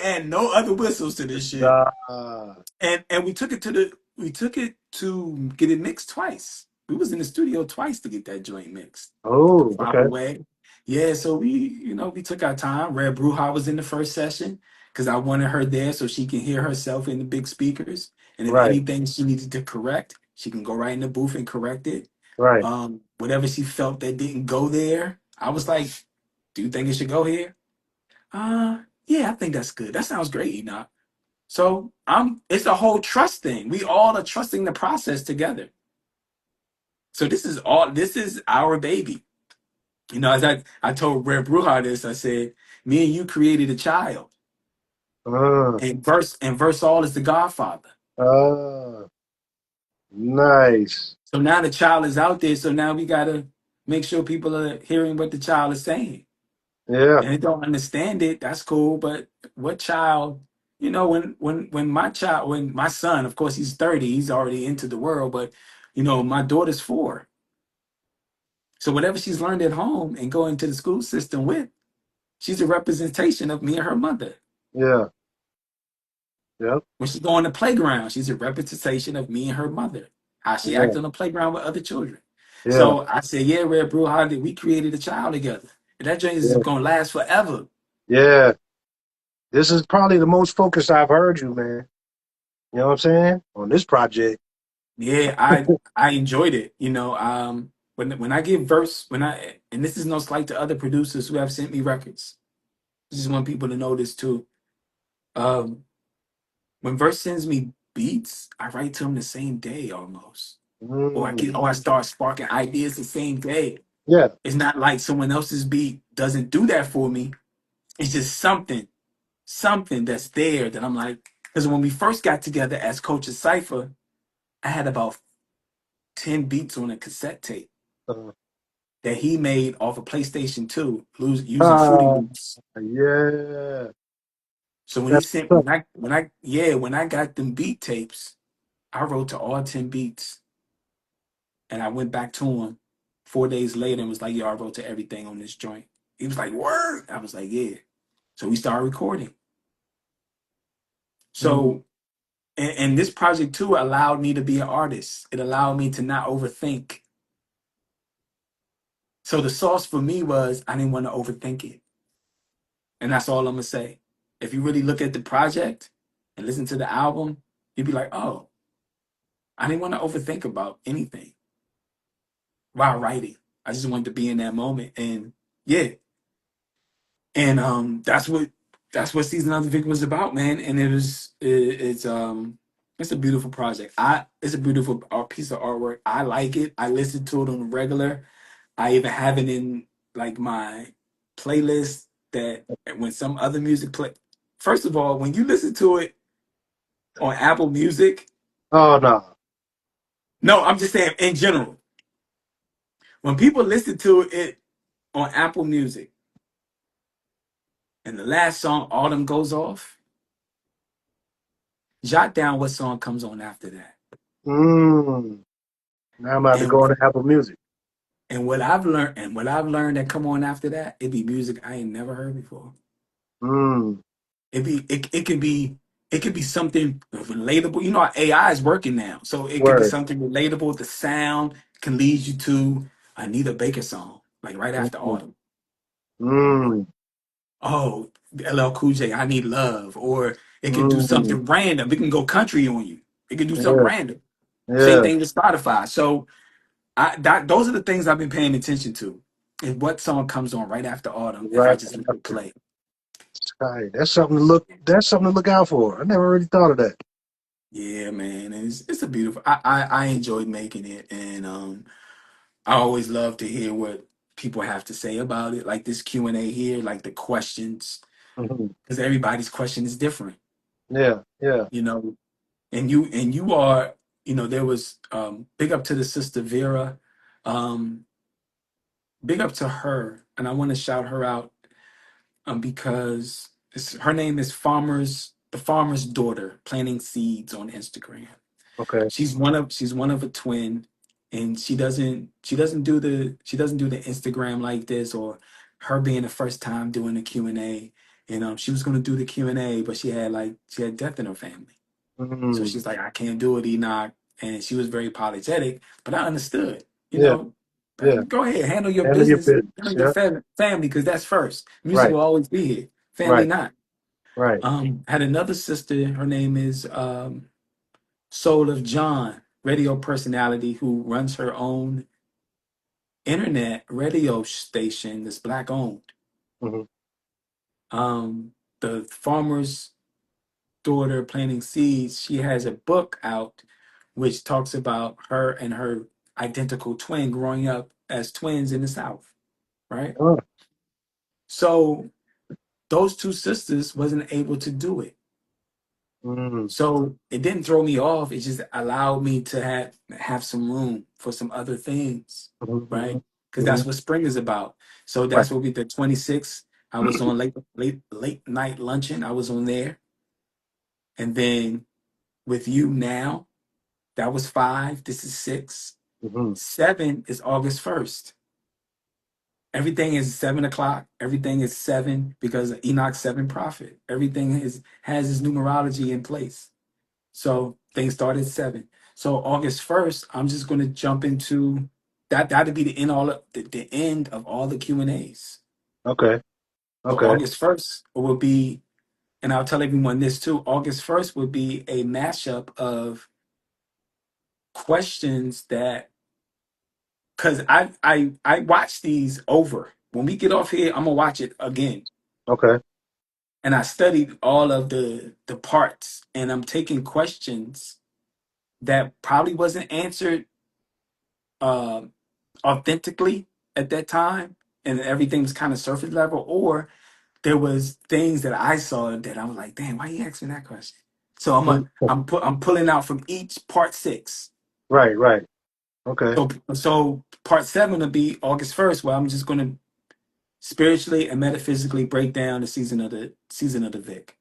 add no other whistles to this shit. Nah. And we took it to get it mixed twice. We was in the studio twice to get that joint mixed the Oh, proper okay. way. Yeah, so we took our time. Red Bruja was in the first session because I wanted her there so she can hear herself in the big speakers. And if Right, anything she needed to correct, she can go right in the booth and correct it. right. Whatever she felt that didn't go there, I was like, "Do you think it should go here?" Yeah, I think that's good. That sounds great, Enoch. So it's a whole trust thing. We all are trusting the process together. So this is our baby. As I told Red Bruja this, I said, me and you created a child. Uh, And verse all is the Godfather. uh, nice. So now the child is out there. So now we gotta make sure people are hearing what the child is saying. Yeah, And they don't understand it, that's cool. But what child, when my son, of course he's 30, he's already into the world, but my daughter's 4. So whatever she's learned at home and going to the school system with, she's a representation of me and her mother. yeah, yep, When she go on the playground, she's a representation of me and her mother. How she yeah, act on the playground with other children. yeah, So I said, yeah, Red Brew, how did we created a child together? And that joint is yeah, gonna last forever. yeah. This is probably the most focused I've heard you, man. You know what I'm saying? On this project. Yeah, I enjoyed it. When I give verse, and this is no slight to other producers who have sent me records. I just want people to know this too. Um, when verse sends me beats, I write to him the same day almost. Mm, I start sparking ideas the same day. yeah, It's not like someone else's beat doesn't do that for me. It's just something that's there that I'm like, because when we first got together as Coach of Cypher, I had about 10 beats on a cassette tape uh, that he made off of PlayStation 2 using Fruity uh, Loops. yeah. So when he That's sent tough. when I got them beat tapes, I wrote to all 10 beats and I went back to him 4 days later and was like, yo, I wrote to everything on this joint. He was like, word. I was like, yeah. So we started recording. Mm, So and this project too allowed me to be an artist. It allowed me to not overthink. So the sauce for me was I didn't want to overthink it. And that's all I'm gonna say. If you really look at the project and listen to the album, you'd be like, oh, I didn't want to overthink about anything while writing. I just wanted to be in that moment. And yeah. And that's what Season of the Vic was about, man. And it's a beautiful project. It's a beautiful piece of artwork. I like it. I listen to it on the regular. I even have it in like my playlist that when some other music play. First of all, when you listen to it on Apple Music, oh no. no, I'm just saying in general. When people listen to it on Apple Music and the last song Autumn goes off, jot down what song comes on after that. Mm. Now I'm about to And go into Apple Music. what I've learned that come on after that, it be music I ain't never heard before. Mm. It could be something relatable. Our AI is working now, so it could be Word. something relatable. The sound can lead you to Anita Baker song, like right after Mm. Autumn. Mm. Oh, LL Cool J, I Need Love, or it can do Mm. something random. It can go country on you. It can do something Yeah. random. Same Yeah. thing with Spotify. So those are the things I've been paying attention to, and what song comes on right after Autumn if I Right just let it after. play. Right. That's something to look. That's something to look out for. I never really thought of that. Yeah, man, it's a beautiful. I enjoyed making it, and I always love to hear what people have to say about it. Like this Q&A here, like the questions, Hmm. because everybody's question is different, Yeah. Yeah. you know. And you are, there was big up to the sister Vera, um, big up to her, and I want to shout her out because her name is the farmer's daughter, planting seeds on Instagram. Okay. She's one of a twin, and she doesn't do the Instagram like this, or her being the first time doing the Q&A. And she was gonna do the Q&A, but she had death in her family. So Mm. she's like, I can't do it, Enoch. And she was very apologetic, but I understood, Yeah. Yeah. go ahead, handle your Handle your business, business. handle your Yeah. family, because that's first. Music Right. will always be here, family Right. not. Right. Had another sister, her name is Soul of John, radio personality who runs her own internet radio station that's black owned. Hmm. The farmer's daughter planting seeds, she has a book out which talks about her and her identical twin growing up as twins in the South, right? Oh. So those two sisters wasn't able to do it. Mm. So it didn't throw me off. It just allowed me to have some room for some other things, Hmm. Hmm. right? Because Hmm. that's what spring is about. So Right. that's what we did. 26. I was on late night luncheon. I was on there, and then with you now, that was 5. This is 6. Hmm. 7 is August 1st. Everything is 7 o'clock. Everything is 7 because of Enoch 7 prophet. Everything has its numerology in place. So things start at 7. So August 1st, I'm just going to jump into that. That'll be the end of all the Q&As. Okay. So Okay. August 1st will be, and I'll tell everyone this too. August 1st will be a mashup of questions that, because I watch these over. When we get off here, I'm gonna watch it again, Okay. and I studied all of the parts, and I'm taking questions that probably wasn't answered uh, authentically at that time, and everything was kind of surface level, or there was things that I saw that I was like, damn, why you asking that question? So Mhm. I'm pulling out from each part 6. Right. Right. Okay. So part 7 will be August 1st, where I'm just gonna spiritually and metaphysically break down the season of the Vic,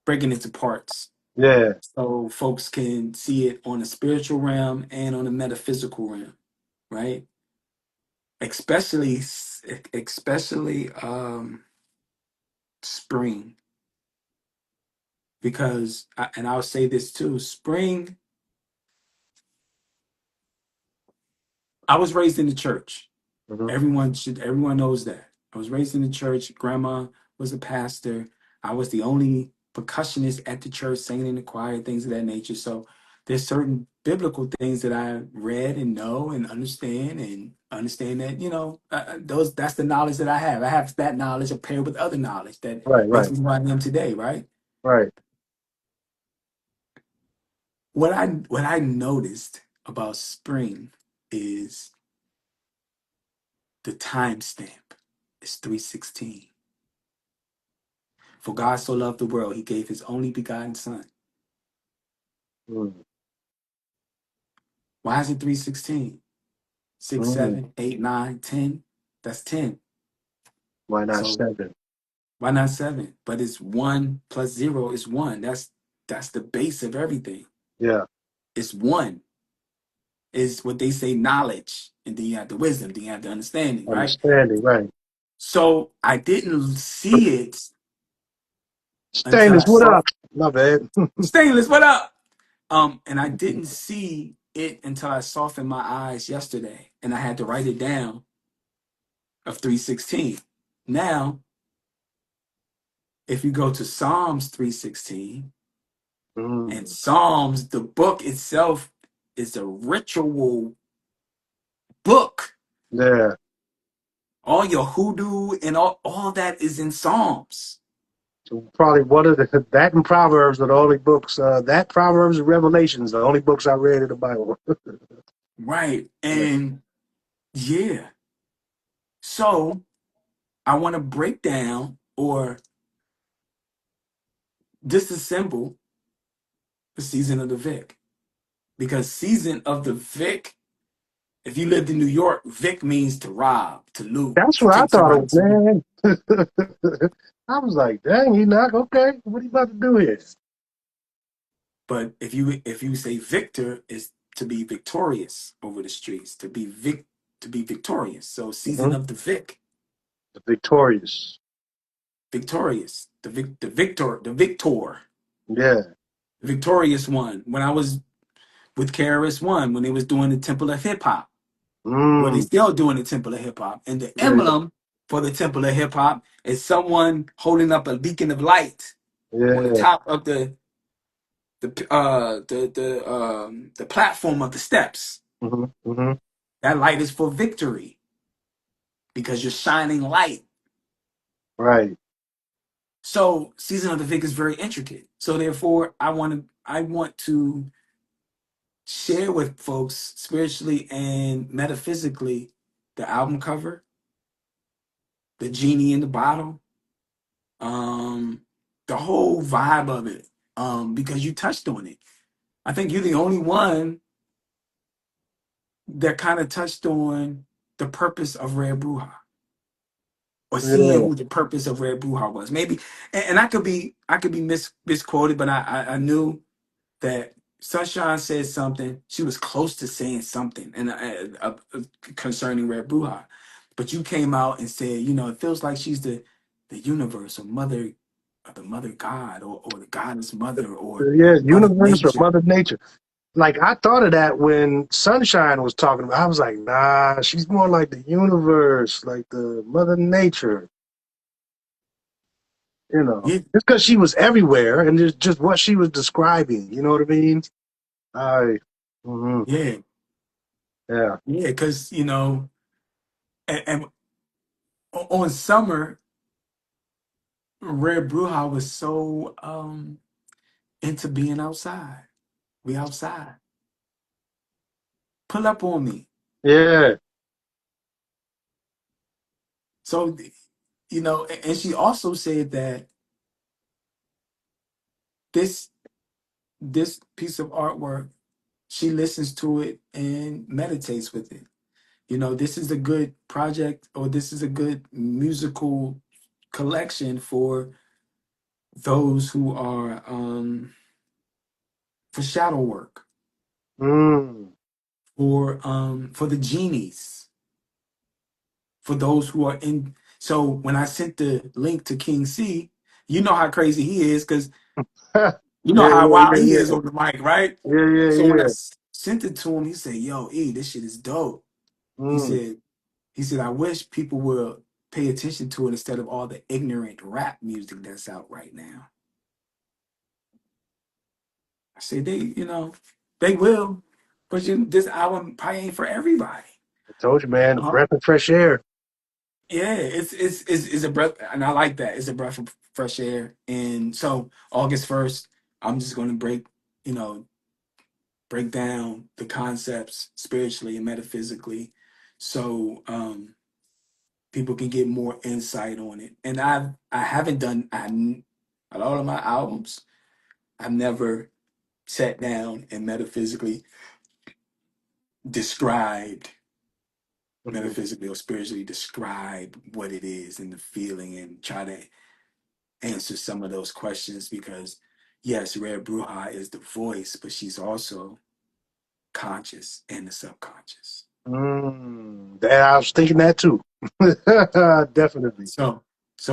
breaking into parts. Yeah. So folks can see it on a spiritual realm and on a metaphysical realm, right? Especially spring, because and I'll say this too, spring. I was raised in the church. Hmm. Everyone knows that. I was raised in the church. Grandma was a pastor. I was the only percussionist at the church, singing in the choir, things of that nature. So there's certain biblical things that I read and know and understand that, those that's the knowledge that I have. I have that knowledge paired with other knowledge that Right. makes Right. me who I am today, right? Right. What I noticed about spring is the timestamp is 316. For God so loved the world, he gave his only begotten son. Mm. Why is it 316? 6, Mm. 7, 8, 9, 10. That's 10. Why not So 7? why not 7? But it's 1 plus 0 is 1. That's the base of everything. Yeah. It's 1 is what they say knowledge. And then you have the wisdom, then you have the understanding, right? Understanding. Right. So I didn't see it until I Stainless. What saw up? My bad. Stainless, what up? And I didn't see it until I softened my eyes yesterday, and I had to write it down of 316. Now, if you go to Psalms 316, and Mm. Psalms, the book itself is a ritual book. Yeah. All your hoodoo and all that is in Psalms. So probably one of the that and Proverbs are the only books. That Proverbs and Revelations, the only books I read in the Bible. Right. And yeah. So I want to break down or disassemble the season of the Vic. Because season of the Vic, if you lived in New York, Vic means to rob, to loot, That's to what I take thought somebody it to loot. was, man. I was like, dang, Enoch, okay, what are you about to do here? But if you say victor is to be victorious over the streets, to be victorious. So season Mhm. of the Vic, The victorious. victorious, the victor, Yeah. victorious one. When I was with KRS One, when they was doing the Temple of Hip Hop, well, they Mm. still doing the Temple of Hip Hop, and the Yeah, emblem for the Temple of Hip Hop is someone holding up a beacon of light on the yeah. top of the platform of the steps. Hmm. Hmm. That light is for victory because you're shining light. Right. So season of the Vic is very intricate. So therefore, I want to share with folks spiritually and metaphysically the album cover, the genie in the bottle, um, the whole vibe of it. Because you touched on it. I think you're the only one that kind of touched on the purpose of Red Bruja or seeing Yeah. who the purpose of Red Bruja was. Maybe, and I could be misquoted, but I knew that Sunshine said something. She was close to saying something and concerning Red Bruja, but you came out and said, it feels like she's the universe or mother, or the mother God, or the goddess mother, or Yeah. Mother Universe or Nature. Mother Nature. Like I thought of that when Sunshine was talking about. I was like, nah, she's more like the universe, like the Mother Nature. Yeah, Just because she was everywhere and just what she was describing. You know what I mean? I. Hmm. yeah, Yeah. yeah. Because and on Summer, Red Bruja was so into being outside. We outside. Pull up on me. Yeah. So and she also said that this this piece of artwork, she listens to it and meditates with it. This is a good project, or this is a good musical collection for those who are for shadow work, Mm. for the genies, for those who are in. So when I sent the link to King C, you know how crazy he is, because Yeah. you know Yeah. how wild he Yeah. is on the mic, right? Yeah. Yeah. So when I Yeah. sent it to him, he said, "Yo, E, this shit is dope." He Mm. said, he said, "I wish people would pay attention to it instead of all the ignorant rap music that's out right now." I said, they will, but this album probably ain't for everybody. I told you, man. A Uh-huh. breath of fresh air. Yeah, it's a breath, and I like that. It's a breath of fresh air. And so August 1st, I'm just going to you know, break down the concepts spiritually and metaphysically, so people can get more insight on it. And I haven't done on all of my albums. I've never sat down and described Mhm. metaphysically or spiritually describe what it is and the feeling, and try to answer some of those questions, because yes, Red Bruja is the voice, but she's also conscious and the subconscious. Mm. I was thinking that too. Definitely. So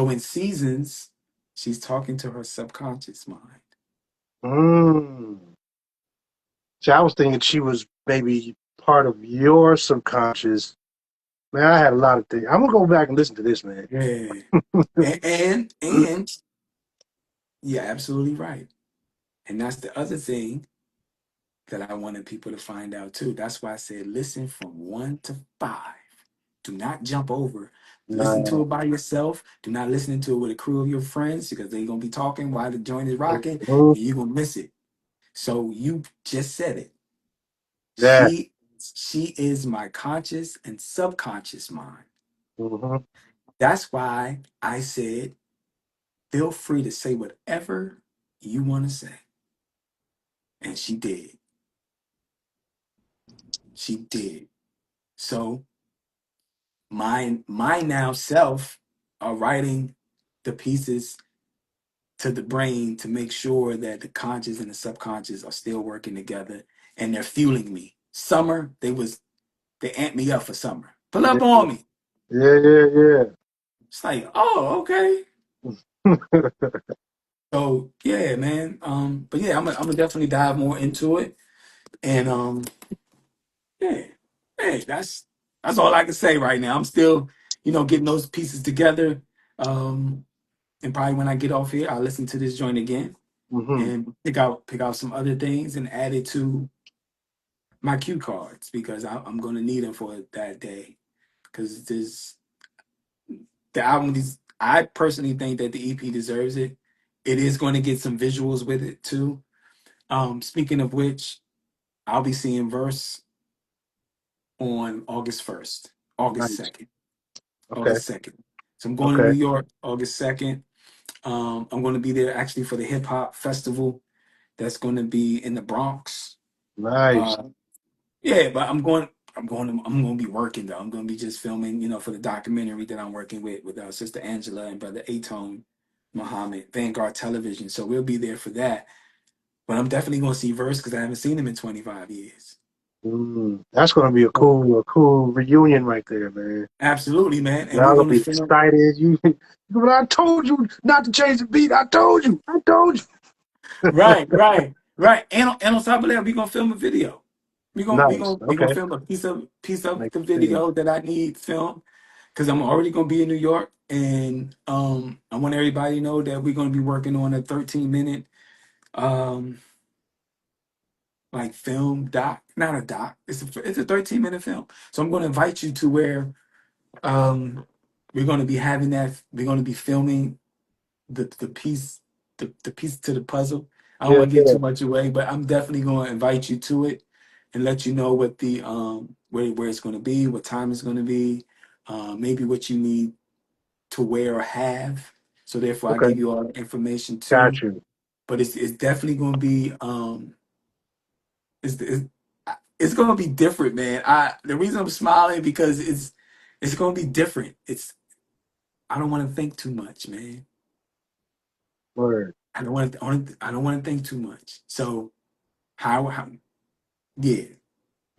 in seasons, she's talking to her subconscious mind. Mm. See, I was thinking she was maybe part of your subconscious. Man, I had a lot of things. I'm gonna go back and listen to this, man. Yeah. And you're absolutely right. And that's the other thing that I wanted people to find out too. That's why I said listen from 1 to 5. Do not jump over Listen to Nah. it by yourself. Do not listen to it with a crew of your friends because they're gonna be talking while the joint is rocking, Mhm. and you're gonna miss it. So you just said it. Yeah. She she is my conscious and subconscious mind. Hmm. That's why I said feel free to say whatever you want to say. And she did. She did. So my now self are writing the pieces to the brain to make sure that the conscious and the subconscious are still working together and they're fueling me. Summer, they amped me up for summer. Pull up Yeah. on me. Yeah. Yeah. It's like, oh, okay. Yeah. So yeah, man. But yeah, I'm gonna definitely dive more into it. And yeah, hey, that's all I can say right now. I'm still, getting those pieces together. And probably when I get off here, I'll listen to this joint again Hmm. and pick out some other things and add it to my cue cards because I'm gonna need them for that day. Because the album is. I personally think that the EP deserves it. It is going to get some visuals with it too. Speaking of which, I'll be seeing Verse on August 1st, August Nice. 2nd, Okay. August 2nd. So I'm going to New Okay. York August 2nd. I'm going to be there actually for the hip hop festival that's going to be in the Bronx. Nice. Uh, yeah, but I'm going to be working though. I'm going to be just filming, for the documentary that I'm working with our sister Angela and brother Atone Muhammad, Vanguard Television. So we'll be there for that. But I'm definitely going to see Verse because I haven't seen him in 25 years. That's gonna be a So, cool reunion right there, man. absolutely, man. And we're Y'all gonna going to be film. excited. But I told you not to change the beat. I told you. I told you. Right, right, right. And on top of that, we're gonna film a video. We're gonna we Nice. gonna we gonna Okay. film a piece of Make the it seem. video that I need filmed because I'm already gonna be in New York, and I want everybody to know that we're gonna be working on a 13-minute um like film doc, not a doc. It's a 13-minute film. So I'm gonna invite you to where um we're gonna be having that. We're gonna be filming the piece the piece to the puzzle. I don't Yeah. want to give Yeah. too much away, but I'm definitely going to invite you to it and let you know what the where it's going to be, what time it's going to be, maybe what you need to wear or have. So therefore, I Okay. give you all the information Got too. you. But it's definitely going to be it's it's going to be different, man. The reason I'm smiling because it's going to be different. I don't want to think too much, man. Word. I don't want to think too much. So how yeah.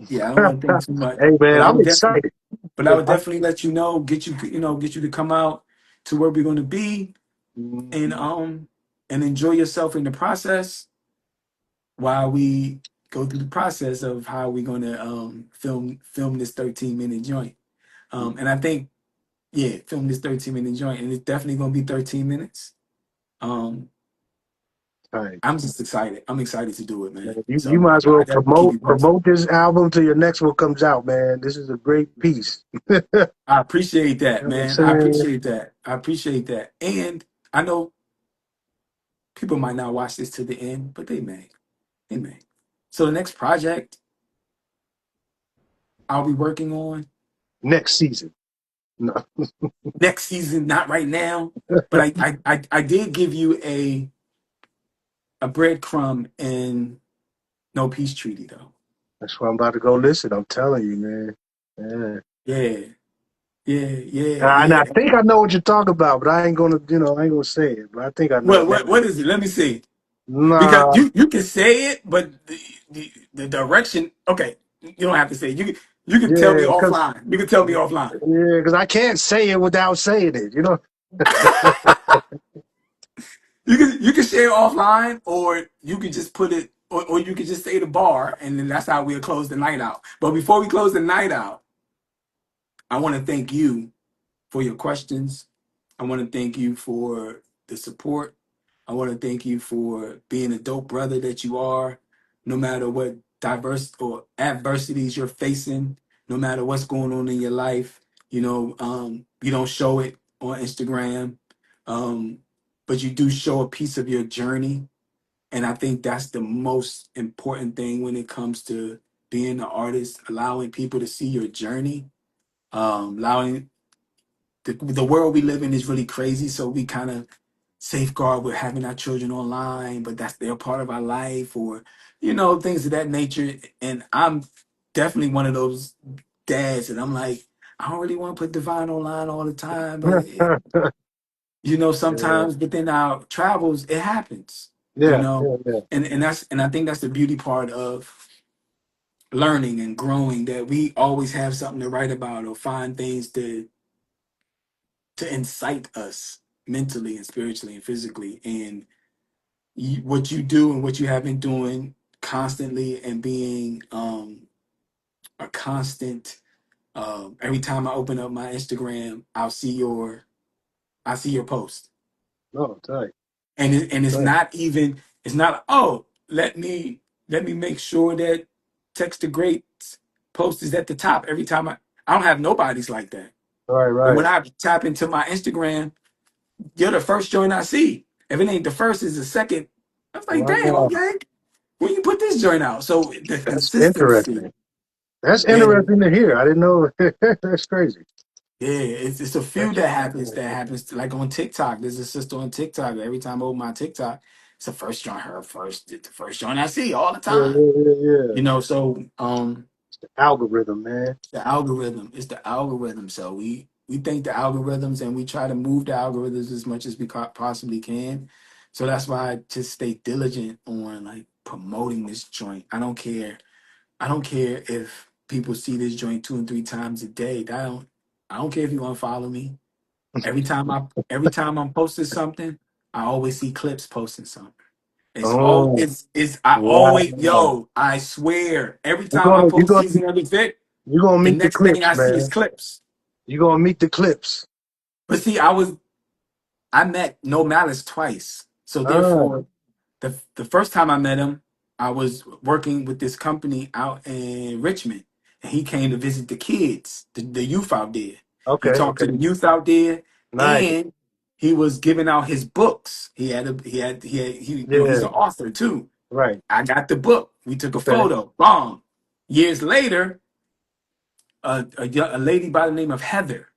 Yeah, I don't want to think too much. Hey But man, I I'm would definitely excited. but I would definitely let you know, get you to come out to where we're gonna be and Mhm. enjoy yourself in the process while we go through the process of how we're gonna film this 13-minute joint. And I think, yeah, film this 13-minute joint and it's definitely gonna be 13 minutes. Um Right. I'm just excited. I'm excited to do it, Man, man. you So might as I well definitely keep you posted. promote this album till your next one comes out, man. This is a great piece. You I appreciate that, know what I'm man. I saying? appreciate that. I appreciate that. And I know people might not watch this to the end, but they may. They may. So the next project I'll be working on Next season. No. next season, not right now, but I did give you a breadcrumb in No Peace Treaty though. That's why I'm about to go listen. I'm telling you, man. Yeah. Yeah, yeah, yeah, And I yeah. think I know what you're talking about, but I ain't gonna, I ain't gonna say it. But I think I know. What is it? Let me see. Because Nah, you can say it, but the direction. Okay, you don't have to say it. You can tell me yeah, cause offline. You can tell me offline. yeah, cause I can't say it without saying it. You know. You can share offline, or you could just put it, or you could just say the bar, and then that's how we'll close the night out. But before we close the night out, I want to thank you for your questions. I want to thank you for the support. I want to thank you for being a dope brother that you are, no matter what diverse or adversities you're facing, no matter what's going on in your life. You don't show it on Instagram, um, but you do show a piece of your journey. And I think that's the most important thing when it comes to being an artist, allowing people to see your journey, allowing the world we live in is really crazy. So we kind of safeguard with having our children online, but that's they're part of our life, or things of that nature. And I'm definitely one of those dads that I'm like, I don't really want to put Divine online all the time, but Yeah, sometimes within our travels it happens, you yeah, know, yeah, yeah. and I think that's the beauty part of learning and growing, that we always have something to write about or find things to incite us mentally and spiritually and physically. And what you do and what you have been doing constantly, and being a constant, every time I open up my Instagram, I see your post. No, tight, And it's tight. not even, it's not, oh, let me make sure that Text the Great post is at the top every time. I don't have nobody's like that. Right, But right. when I tap into my Instagram, you're the first joint I see. If it ain't the first, it's the second. I was like, damn, Wow, okay. When you put this joint out, so the that's consistency, interesting. That's and interesting to hear. I didn't know. That's crazy. yeah, it's a few That's that happens. Like on TikTok. There's a sister on TikTok. Every time I open my TikTok, it's the first joint, her first, the first joint I see all the yeah, time. yeah, yeah, yeah. So Algorithm, man. the algorithm is the algorithm. So we think the algorithms, and we try to move the algorithms as much as we possibly can. So that's why I just stay diligent on like promoting this joint. I don't care if people see this joint 2 and 3 times a day. I don't care if you unfollow me. Every time I'm posting something, I always see clips posting something. Oh, It's I always, wow. yo, I swear, every You're time I gonna, you're post gonna, season of the Vic, you're gonna the meet the next thing clips, I see is man. clips. You're gonna meet the clips. But see, I met No Malice twice. So Ah, therefore, the first time I met him, I was working with this company out in Richmond, and he came to visit the kids, the youth out there. He okay, talked to okay. the youth out there, Nice. and he was giving out his books. He's Yeah, an author too. right. I got the book. We took a Okay. photo. Boom. Years later, a lady by the name of Heather.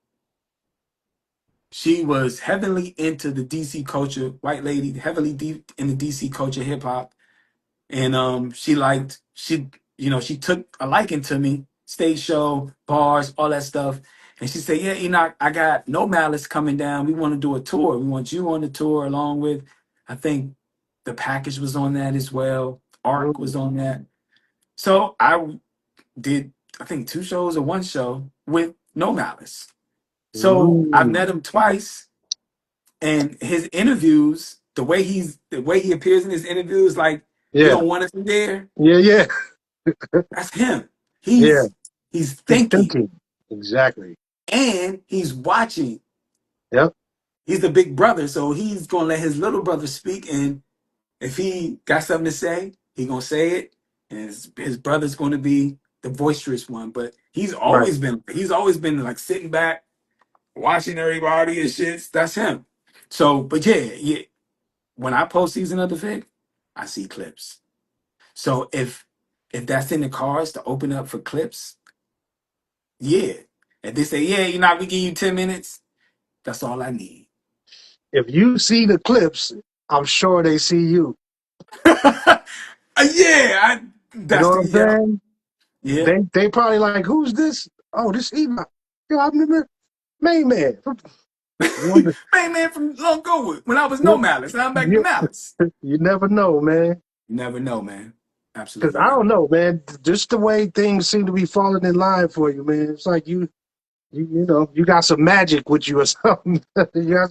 She was heavily into the DC culture, white lady, heavily deep in the DC culture, hip hop, and she took a liking to me, stage show, bars, all that stuff, and she said, "Yeah, Enoch, I got No Malice coming down. We want to do a tour. We want you on the tour along with, I think, the package was on that as well. Arc was Mm, on that. So I did, I think, 2 shows or 1 show with No Malice. So I've mm. met him twice, and his interviews, the way he appears in his interviews, like he Yeah, don't want us in there. yeah, yeah, That's him. yeah. He's He's thinking, thinking. Exactly. and he's watching. Yep. He's the big brother, so he's gonna let his little brother speak. And if he got something to say, he gonna say it. And his brother's gonna be the boisterous one. But Right. he's always been like sitting back, watching everybody and shit. That's him. So, but yeah. When I post season of the Vic, I see clips. So if that's in the cards to open up for clips, yeah. If they say, yeah, we give you 10 minutes, that's all I need. If you see the clips, I'm sure they see you. You know what I'm Yeah. saying? Yeah. They probably like, who's this? Oh, this Enoch. Yo, I remember main man. You know, Man from Long Gowood, when I was No you, Malice, now I'm back to you, Malice. you never know, man. You never know, man. Because Absolutely I never. don't know, man. Just the way things seem to be falling in line for you, man. It's like you know, you got some magic with you or something. You got